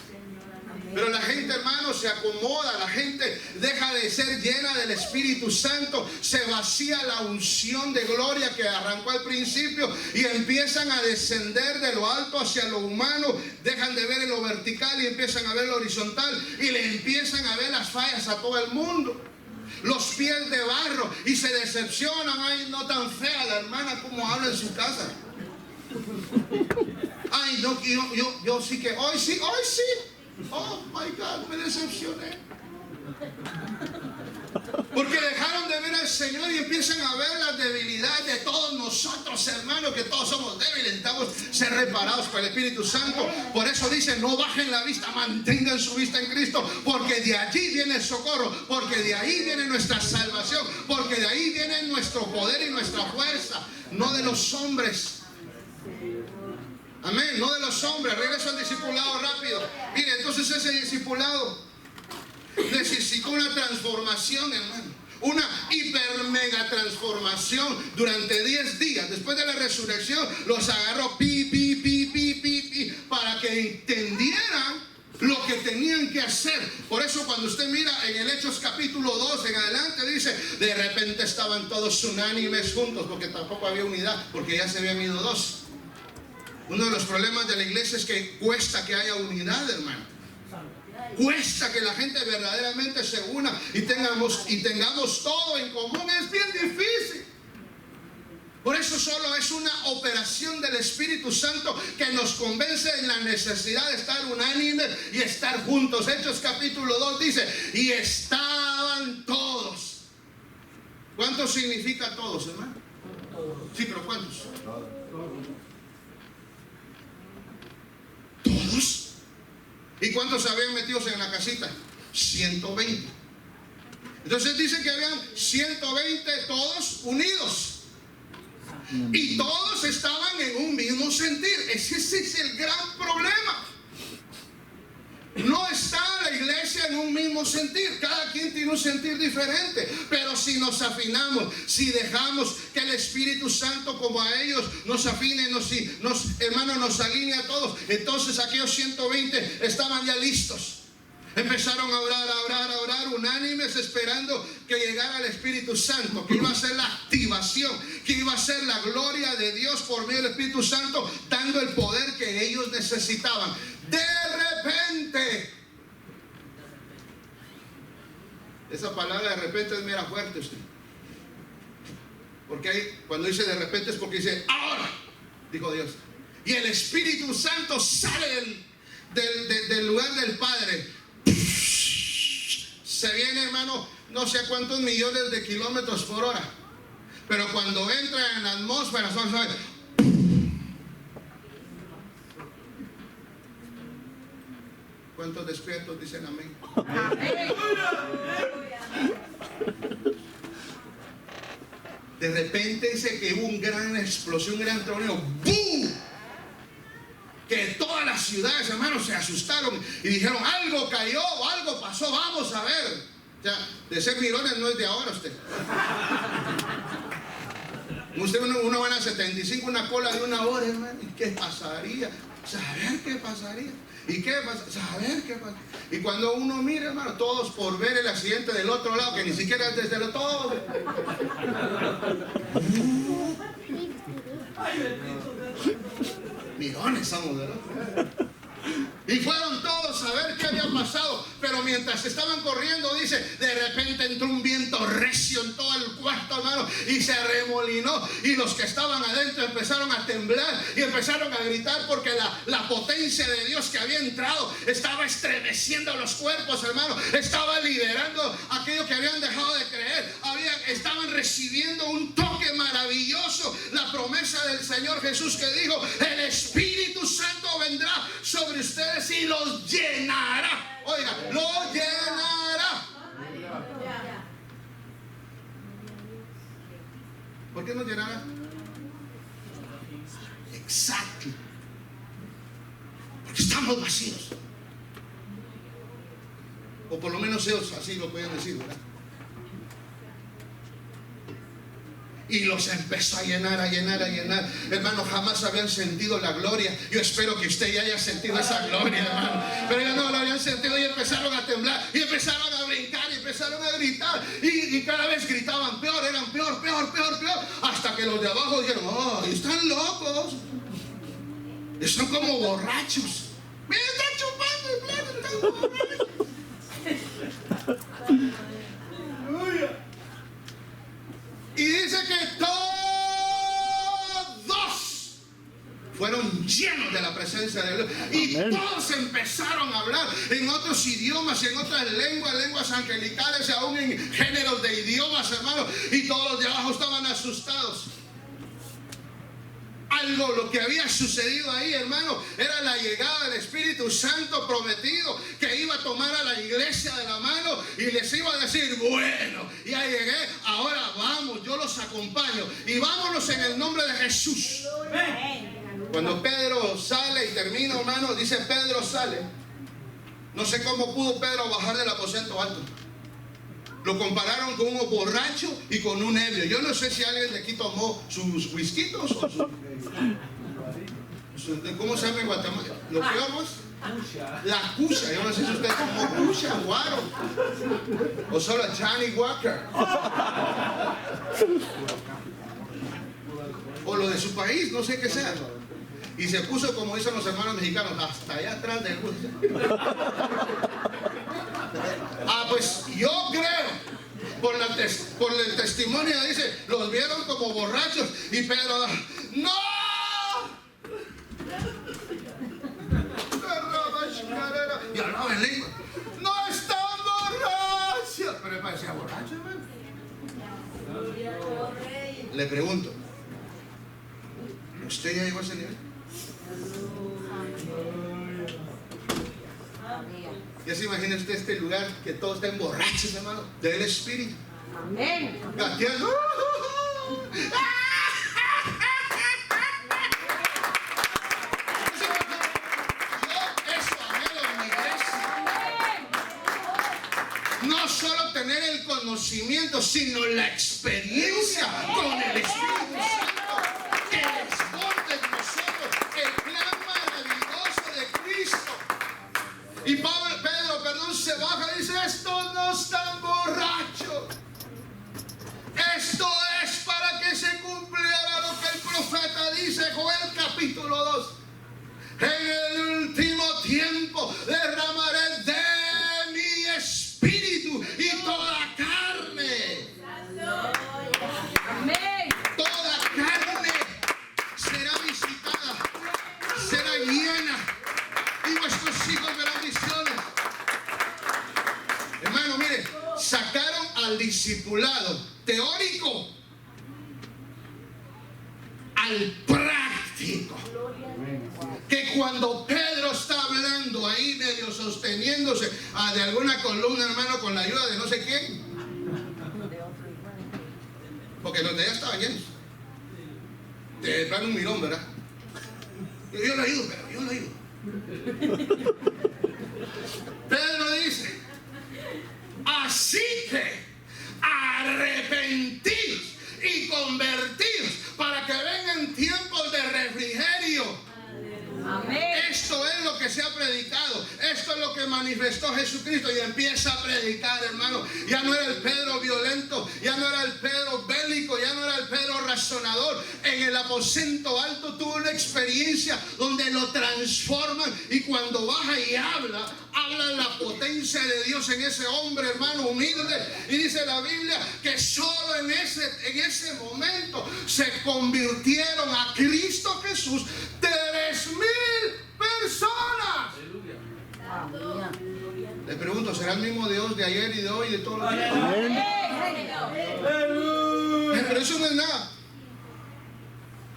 S2: Pero la gente, hermano, se acomoda, la gente deja de ser llena del Espíritu Santo, se vacía la unción de gloria que arrancó al principio y empiezan a descender de lo alto hacia lo humano, dejan de ver en lo vertical y empiezan a ver lo horizontal y le empiezan a ver las fallas a todo el mundo. Los pies de barro y se decepcionan. Ay, no tan fea la hermana como habla en su casa. Ay, no, yo sí que, hoy sí. Oh my God, me decepcioné. Porque dejaron de ver al Señor y empiezan a ver las debilidades de todos nosotros, hermanos, que todos somos débiles, necesitamos ser reparados por el Espíritu Santo. Por eso dice: no bajen la vista, mantengan su vista en Cristo, porque de allí viene el socorro, porque de ahí viene nuestra salvación, porque de ahí viene nuestro poder y nuestra fuerza, no de los hombres. Amén, no de los hombres. Regreso al discipulado rápido. Mire, entonces ese discipulado necesitó una transformación, hermano. Una hiper mega transformación durante 10 días. Después de la resurrección los agarró para que entendieran lo que tenían que hacer. Por eso cuando usted mira en el Hechos capítulo 2 en adelante dice: de repente estaban todos unánimes juntos, porque tampoco había unidad, porque ya se habían ido dos. Uno de los problemas de la iglesia es que cuesta que haya unidad, hermano. Cuesta que la gente verdaderamente se una y tengamos todo en común. Es bien difícil. Por eso solo es una operación del Espíritu Santo que nos convence en la necesidad de estar unánimes y estar juntos. Hechos capítulo 2 dice, y estaban todos. ¿Cuánto significa todos, hermano? Sí, pero ¿cuántos? ¿Todos? ¿Y cuántos se habían metido en la casita? 120. Entonces dice que habían 120 todos unidos. Y todos estaban en un mismo sentir. Ese es el gran problema. No está la iglesia en un mismo sentir. Cada quien tiene un sentir diferente. Pero si nos afinamos, si dejamos que el Espíritu Santo como a ellos nos afine, hermanos, nos alinee a todos, entonces aquellos 120 estaban ya listos. Empezaron a orar, unánimes, esperando que llegara el Espíritu Santo, que iba a ser la activación, que iba a ser la gloria de Dios por medio del Espíritu Santo, dando el poder que ellos necesitaban. De repente, esa palabra de repente es mera fuerte, usted. Porque ahí, cuando dice de repente es porque dice ahora, dijo Dios. Y el Espíritu Santo sale del lugar del Padre. Se viene, hermano, no sé cuántos millones de kilómetros por hora. Pero cuando entra en la atmósfera, ¿sabe? ¿Cuántos despiertos dicen amén? De repente dice que hubo una gran explosión, un gran trueno. ¡Bum! Que todas las ciudades, hermanos, se asustaron y dijeron, algo cayó, algo pasó, vamos a ver. O sea, de ser mirones no es de ahora usted. Usted una buena 75, una cola de una hora, hermano. ¿Y qué pasaría? Saber qué pasaría. ¿Y qué pasa? Saber qué pasa. Y cuando uno mira, hermano, todos por ver el accidente del otro lado, que ni siquiera es desde el todo. Mirones somos, ¿verdad? Y fueron todos a ver qué había pasado. Pero mientras estaban corriendo, dice, de repente entró un viento recio en todo el cuarto, hermano, y se arremolinó. Y los que estaban adentro empezaron a temblar y empezaron a gritar porque la potencia de Dios que había entrado estaba estremeciendo los cuerpos, hermano. Estaba liberando aquello que habían dejado de creer. Estaban recibiendo un toque maravilloso. La promesa del Señor Jesús que dijo, el Espíritu Santo vendrá sobre ustedes y los llenará. Oiga, los llenará. ¿Por qué nos llenará? Exacto. Porque estamos vacíos. O por lo menos ellos así lo pueden decir, ¿verdad? Y los empezó a llenar. Hermano, jamás habían sentido la gloria. Yo espero que usted ya haya sentido esa gloria, hermano. Pero ellos no la habían sentido y empezaron a temblar. Y empezaron a brincar y empezaron a gritar. Y cada vez gritaban peor, eran peor. Hasta que los de abajo dijeron, oh, están locos. Están como borrachos. Mira, están chupando, están borrachos. Y dice que todos fueron llenos de la presencia de Dios. Y todos empezaron a hablar en otros idiomas, en otras lenguas angelicales, aún en géneros de idiomas, hermano. Y todos los de abajo estaban asustados. Lo que había sucedido ahí, hermano, era la llegada del Espíritu Santo prometido, que iba a tomar a la iglesia de la mano y les iba a decir, bueno, ya llegué, ahora vamos, yo los acompaño y vámonos en el nombre de Jesús. Cuando Pedro sale y termina, hermano, dice Pedro sale. No sé cómo pudo Pedro bajar del aposento alto. Lo compararon con un borracho y con un ebrio. Yo no sé si alguien de aquí tomó sus whiskitos o ¿cómo se llama en Guatemala? ¿Lo peor vos? La cucha. Yo no sé si usted tomó cucha, guaro. O solo Johnny Walker. O lo de su país, no sé qué sea. Y se puso, como dicen los hermanos mexicanos, hasta allá atrás del bus. Pues yo creo, por el testimonio, dice, los vieron como borrachos. Y Pedro, ¡no! Y hablaba en lengua. ¡No están borrachos! Pero él parecía borracho, hermano. Le pregunto, ¿usted ya llegó a ese nivel? Ya se imagina usted este lugar que todos están borrachos, hermano, del Espíritu.
S4: Amén.
S2: Gateando. No solo tener el conocimiento, sino la experiencia con el Espíritu Santo que desborda en nosotros el plan maravilloso de Cristo. Y Pedro, se baja y dice, estos no están borrachos. Esto es para que se cumpliera lo que el profeta dice, Joel capítulo 2. En el último tiempo derramaré de mi espíritu y toda carne.
S4: Amén.
S2: Toda carne será visitada, será llena y vuestros hijos verán visiones. Hermano, mire, sacaron al discipulado teórico al práctico. Que cuando Pedro está hablando ahí medio sosteniéndose de alguna columna, hermano, con la ayuda de no sé quién, porque los de allá estaban llenos, de plan un mirón, ¿verdad? Yo lo ayudo, pero yo lo ayudo. Pedro dice, así que arrepentís y convertíos para que vengan tiempos de refrigerio.
S4: Amén.
S2: Esto es lo que se ha predicado, esto es lo que manifestó Jesucristo, y empieza a predicar, hermano. Ya no era el Pedro violento, ya no era el Pedro bélico, ya no era el Pedro razonador. En el aposento alto tuvo una experiencia donde lo transforman, y cuando baja y habla la potencia de Dios en ese hombre, hermano, humilde. Y dice la Biblia que solo en ese momento se convirtieron a Cristo Jesús 3,000 personas. Le pregunto, ¿será el mismo Dios de ayer y de hoy y de todos los días? Pero eso no es nada.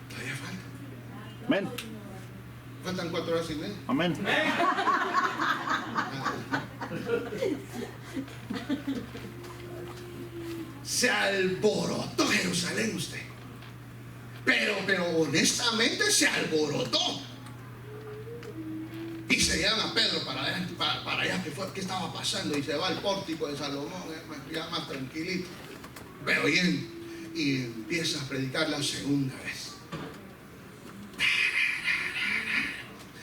S2: Todavía falta.
S5: Amén.
S2: Faltan 4 horas y media.
S5: Amén.
S2: Se alborotó Jerusalén usted. Pero honestamente se alborotó. Y se llevan a Pedro para allá, ¿qué estaba pasando? Y se va al pórtico de Salomón, ya más tranquilito. Pero bien, y empieza a predicar la segunda vez.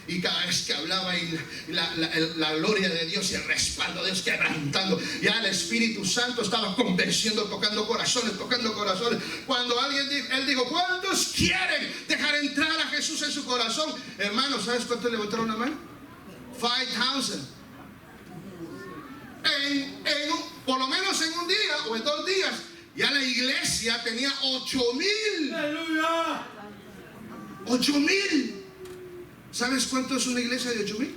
S2: Y cada vez que hablaba, y la gloria de Dios y el respaldo de Dios quebrantando, ya el Espíritu Santo estaba convenciendo, tocando corazones. Cuando él dijo, ¿cuántos quieren dejar entrar a Jesús en su corazón? Hermano, ¿sabes cuántos levantaron la mano? 5,000. Por lo menos en un día o en 2 días, ya la iglesia tenía 8,000.
S3: ¡Aleluya!
S2: 8,000. ¿Sabes cuánto es una iglesia de 8,000?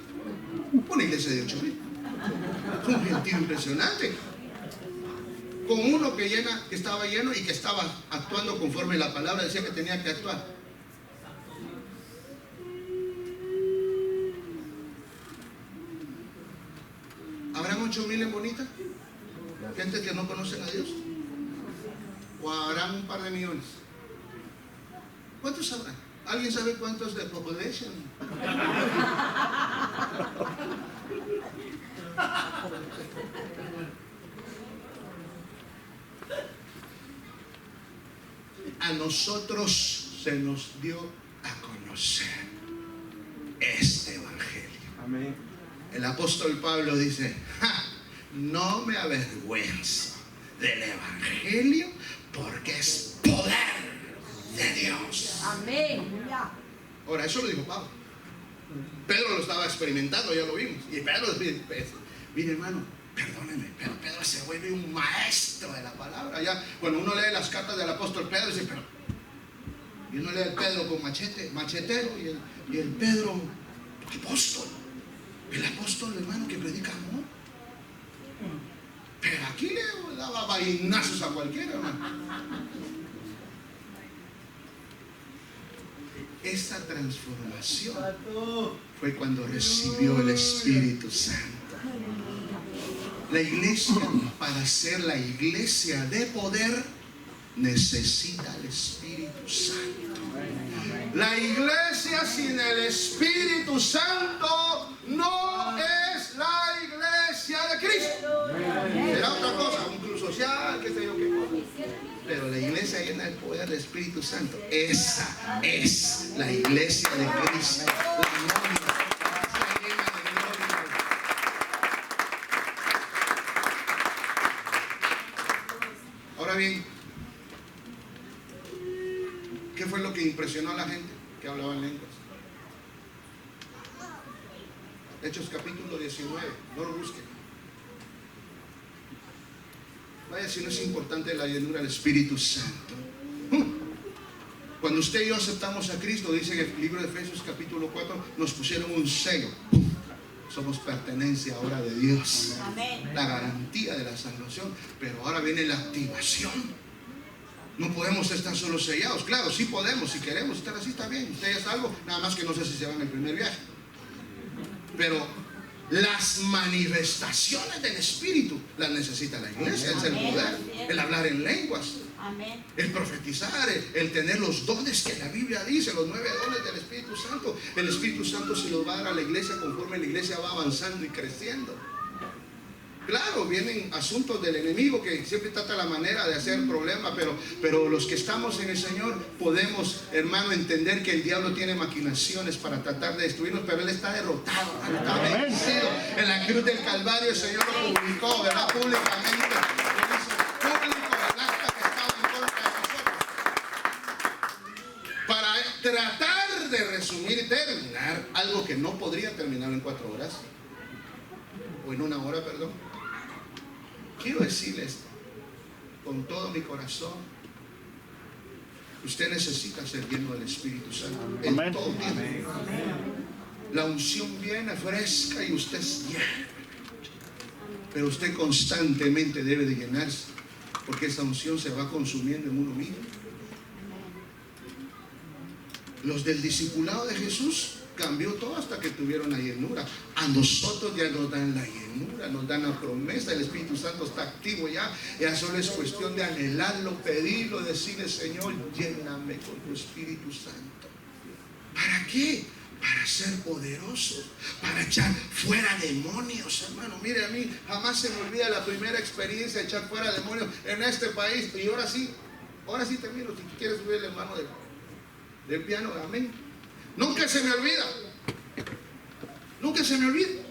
S2: Una iglesia de 8,000. Es un gentío impresionante. Con uno que estaba lleno y que estaba actuando conforme la palabra decía que tenía que actuar. ¿Habrán 8,000 en Bonita? Gente que no conocen a Dios. ¿O habrán un par de millones? ¿Cuántos habrán? ¿Alguien sabe cuántos de population? A nosotros se nos dio a conocer este evangelio.
S3: Amén.
S2: El apóstol Pablo dice, no me avergüenzo del evangelio porque es poder de Dios.
S4: Amén.
S2: Ahora, eso lo dijo Pablo. Pedro lo estaba experimentando, ya lo vimos. Y Pedro dice, mire hermano, Perdónenme, pero Pedro se vuelve un maestro de la palabra. Ya cuando uno lee las cartas del apóstol Pedro, dice, pero y uno lee el Pedro con machetero y el Pedro apóstol. El apóstol, hermano, que predica amor. Pero aquí le daba vainazos a cualquiera, hermano. Esa transformación fue cuando recibió el Espíritu Santo. La iglesia, para ser la iglesia de poder, necesita el Espíritu Santo. La iglesia sin el Espíritu Santo no es la iglesia de Cristo. Será otra cosa, un club social, qué sé yo qué cosa. Pero la iglesia llena del poder del Espíritu Santo, esa es la iglesia de Cristo. La novia, esa llena de gloria. Ahora bien, ¿qué fue lo que impresionó a la gente que hablaba en lenguas? Hechos capítulo 19, no lo busquen. Vaya si no es importante la llenura del Espíritu Santo. Cuando usted y yo aceptamos a Cristo, dice en el libro de Efesios capítulo 4, nos pusieron un sello. Somos pertenencia ahora de Dios. La garantía de la salvación. Pero ahora viene la activación. No podemos estar solo sellados. Claro, sí podemos, si queremos estar así está bien. Usted es algo, nada más que no sé si se va en el primer viaje. Pero las manifestaciones del Espíritu las necesita la iglesia. Es el poder, el hablar en lenguas, el profetizar, el tener los dones que la Biblia dice, los 9 dones del Espíritu Santo. El Espíritu Santo se los va a dar a la iglesia conforme la iglesia va avanzando y creciendo. Claro, vienen asuntos del enemigo que siempre trata la manera de hacer problemas, pero los que estamos en el Señor podemos, hermano, entender que el diablo tiene maquinaciones para tratar de destruirnos, pero él está derrotado, está vencido. En la cruz del Calvario el Señor lo publicó, ¿verdad? Públicamente. Lo hizo público el acta que estaba en contra de nosotros. Para tratar de resumir y terminar algo que no podría terminar en 4 horas, o en 1 hora, perdón. Quiero decirles con todo mi corazón, usted necesita ser lleno del Espíritu Santo en todo tiempo. La unción viene fresca y usted es lleno, pero usted constantemente debe de llenarse, porque esa unción se va consumiendo en uno mismo. Los del discipulado de Jesús cambió todo hasta que tuvieron la llenura. A nosotros ya nos dan la llenura, nos dan la promesa. El Espíritu Santo está activo ya. Ya solo es cuestión de anhelarlo, pedirlo, decirle: Señor, lléname con tu Espíritu Santo. ¿Para qué? Para ser poderosos, para echar fuera demonios, hermano. Mire, a mí jamás se me olvida la primera experiencia de echar fuera demonios en este país. Y ahora sí te miro. Si quieres subir el hermano del piano, amén. Nunca se me olvida. Nunca se me olvida.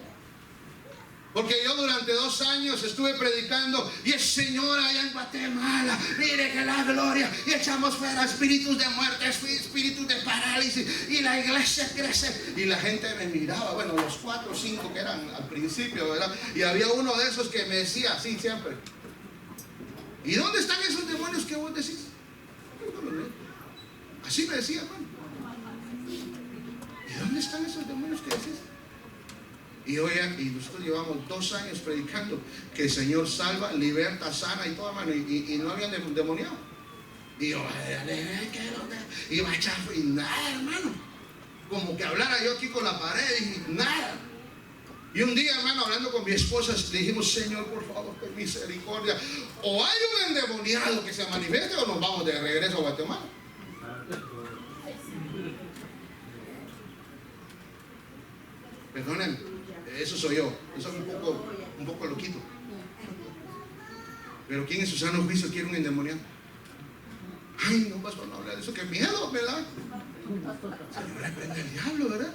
S2: Porque yo durante 2 años estuve predicando y el Señor allá en Guatemala, mire que la gloria, y echamos fuera espíritus de muerte, espíritus de parálisis, y la iglesia crece. Y la gente me miraba, bueno, los 4 o 5 que eran al principio, ¿verdad? Y había uno de esos que me decía así siempre: ¿y dónde están esos demonios que vos decís? Así me decía, hermano. ¿Y dónde están esos demonios que decís? Y nosotros llevamos 2 años predicando que el Señor salva, liberta, sana y todo, hermano, y no habían demoniado. Y yo iba a echar y nada, hermano. Como que hablara yo aquí con la pared y nada. Y un día, hermano, hablando con mi esposa, le dijimos: Señor, por favor, ten misericordia. O hay un endemoniado que se manifieste o nos vamos de regreso a Guatemala. Perdónenme, eso soy yo. Yo soy un poco loquito. Pero ¿quién en su sano juicio quiere un endemoniado? Ay, no, pastor, no habla de eso, que miedo, ¿verdad? Señor, reprende el diablo, ¿verdad?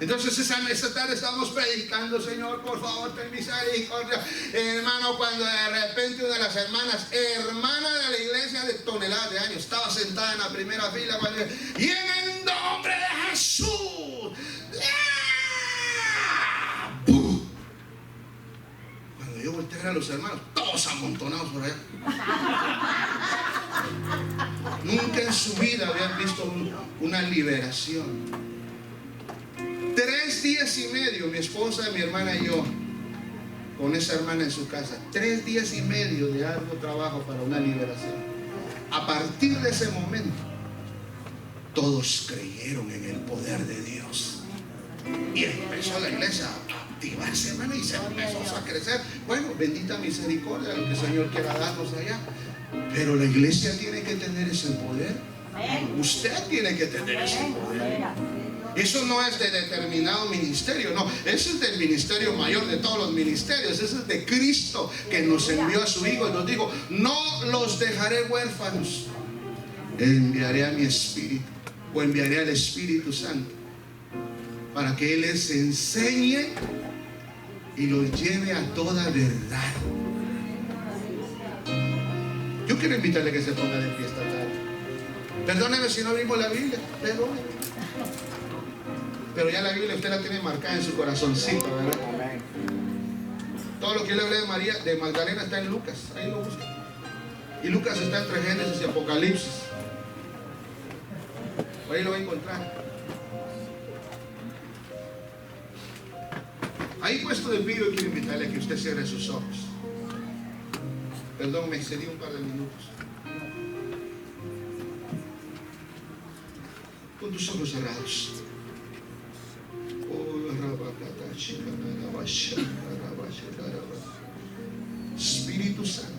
S2: Entonces esa tarde estábamos predicando: Señor, por favor, ten misericordia. Hermano, cuando de repente una de las hermana de la iglesia de toneladas de años, estaba sentada en la primera fila y en el nombre de Jesús, enterrar a los hermanos, todos amontonados por allá. Nunca en su vida habían visto una liberación. 3 días y medio, mi esposa, mi hermana y yo, con esa hermana en su casa. 3 días y medio de arduo trabajo para una liberación. A partir de ese momento, todos creyeron en el poder de Dios. Y empezó la iglesia a activarse, hermano, y se empezó a crecer. Bueno, bendita misericordia, lo que el Señor quiera darnos allá. Pero la iglesia tiene que tener ese poder. Usted tiene que tener ese poder. Eso no es de determinado ministerio, no. Ese es del ministerio mayor de todos los ministerios. Ese es de Cristo, que nos envió a su Hijo y nos dijo: no los dejaré huérfanos. Enviaré a mi Espíritu, o enviaré al Espíritu Santo, para que Él les enseñe y los lleve a toda verdad. Yo quiero invitarle a que se ponga de pie esta tarde. Perdóneme si no abrimos la Biblia, perdóneme. Pero ya la Biblia usted la tiene marcada en su corazoncito, ¿verdad? Todo lo que yo le hablé de María, de Magdalena, está en Lucas. Ahí lo busca. Y Lucas está entre Génesis y Apocalipsis. Por ahí lo va a encontrar. Ahí puesto de pie, yo quiero invitarle a que usted cierre sus ojos. Perdón, me excedí un par de minutos. Con tus ojos cerrados. Espíritu Santo,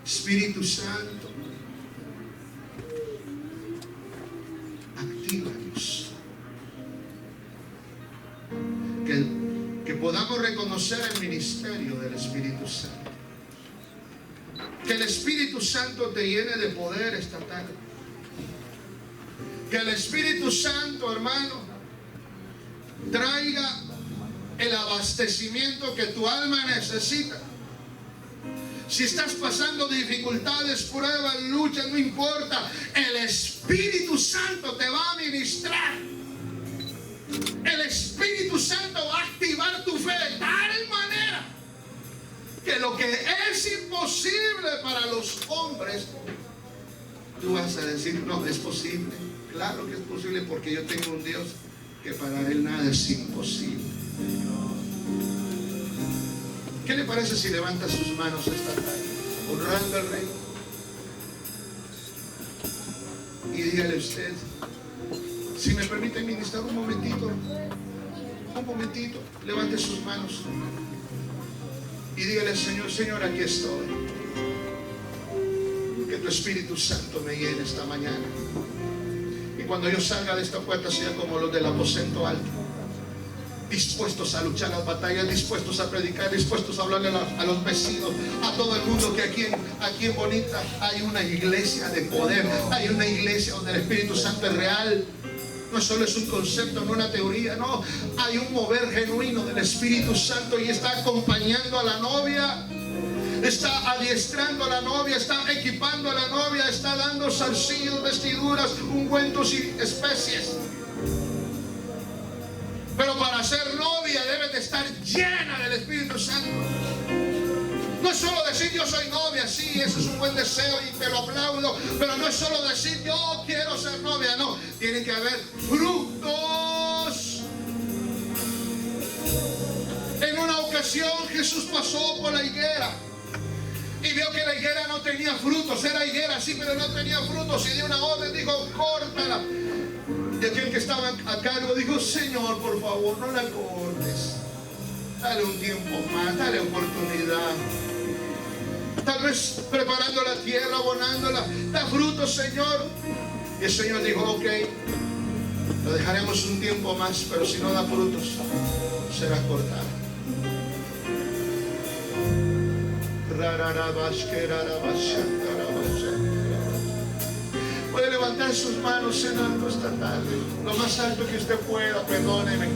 S2: Espíritu Santo, actívanos. Que podamos reconocer el ministerio del Espíritu Santo. Que el Espíritu Santo te llene de poder esta tarde. Que el Espíritu Santo, hermano, traiga el abastecimiento que tu alma necesita. Si estás pasando dificultades, pruebas, luchas, no importa. El Espíritu Santo te va a ministrar. El Espíritu Santo va a activar tu fe de tal manera que lo que es imposible para los hombres, tú vas a decir: no, es posible. Claro que es posible, porque yo tengo un Dios que para Él nada es imposible. ¿Qué le parece si levanta sus manos esta tarde, honrando al Rey? Y dígale usted, si me permite ministrar un momentito, levante sus manos y dígale: Señor, Señor, aquí estoy. Que tu Espíritu Santo me llene esta mañana. Y cuando yo salga de esta puerta, sea como los del aposento alto, dispuestos a luchar las batallas, dispuestos a predicar, dispuestos a hablarle a los vecinos, a todo el mundo, que aquí en Bonita hay una iglesia de poder, hay una iglesia donde el Espíritu Santo es real. No solo es un concepto, no una teoría, no. Hay un mover genuino del Espíritu Santo y está acompañando a la novia, está adiestrando a la novia, está equipando a la novia, está dando zarcillos, vestiduras, ungüentos y especies. Pero para ser novia debe de estar llena del Espíritu Santo. No es solo decir yo soy novia, sí, eso es un buen deseo y te lo aplaudo, pero no es solo decir yo quiero ser novia, no, tiene que haber frutos. En una ocasión Jesús pasó por la higuera y vio que la higuera no tenía frutos, era higuera sí, pero no tenía frutos, y dio una orden, dijo: córtala. Y aquel que estaba a cargo dijo: Señor, por favor, no la cortes, dale un tiempo más, dale oportunidad. Tal vez preparando la tierra, abonándola, da frutos, Señor. Y el Señor dijo: ok, lo dejaremos un tiempo más, pero si no da frutos, será cortada. Puede levantar sus manos en alto esta tarde, lo más alto que usted pueda. Perdóneme.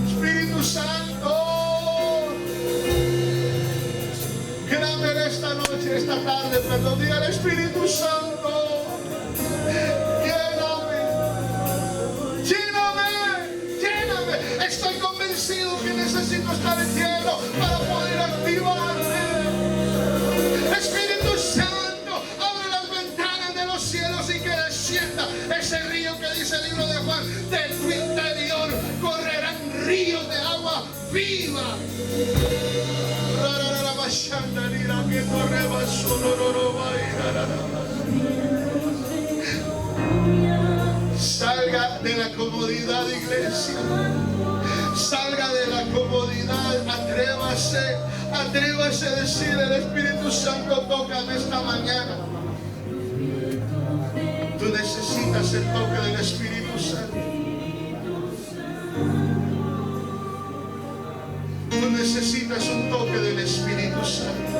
S2: Espíritu Santo, grande esta noche, esta tarde, perdón, diga al Espíritu Santo: lléname, lléname, lléname. Estoy convencido que necesito necesito estar lleno para poder activarme. Espíritu Santo, abre las ventanas de los cielos y que descienda ese río que dice el libro de Juan. De tu interior correrán ríos de agua viva. Salga de la comodidad, iglesia. Salga de la comodidad. Atrévase a decir: el Espíritu Santo, tócame esta mañana. Tú necesitas el toque del Espíritu Santo. Tú necesitas un toque del Espíritu Santo.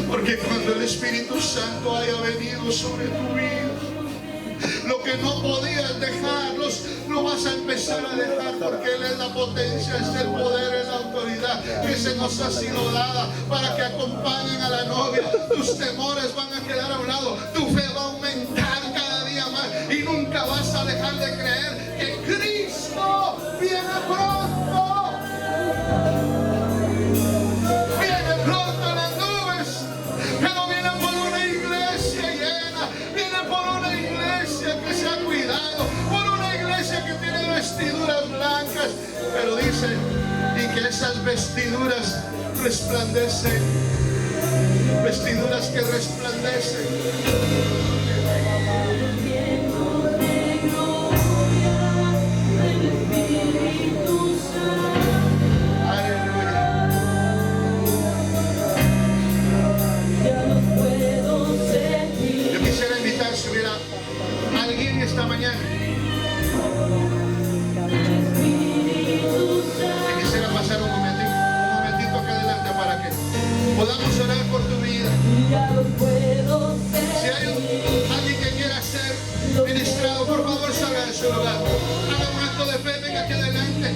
S2: Porque cuando el Espíritu Santo haya venido sobre tu vida, lo que no podías dejarlos, lo vas a empezar a dejar, porque Él es la potencia, es el poder, es la autoridad que se nos ha sido dada para que acompañen a la novia. Tus temores van a quedar a un lado, tu fe va a aumentar cada día más y nunca vas a dejar de creer que Cristo viene pronto. Viene pronto en las nubes, pero viene por una iglesia llena, viene por una iglesia que se ha cuidado, por una iglesia que tiene vestiduras blancas, pero dice, y que esas vestiduras resplandecen, vestiduras que resplandecen. Si hubiera alguien esta mañana que quisiera pasar un momentito acá adelante para que podamos orar por tu vida. Si hay alguien que quiera ser ministrado, por favor salga de su lugar, haga un acto de fe, venga aquí adelante.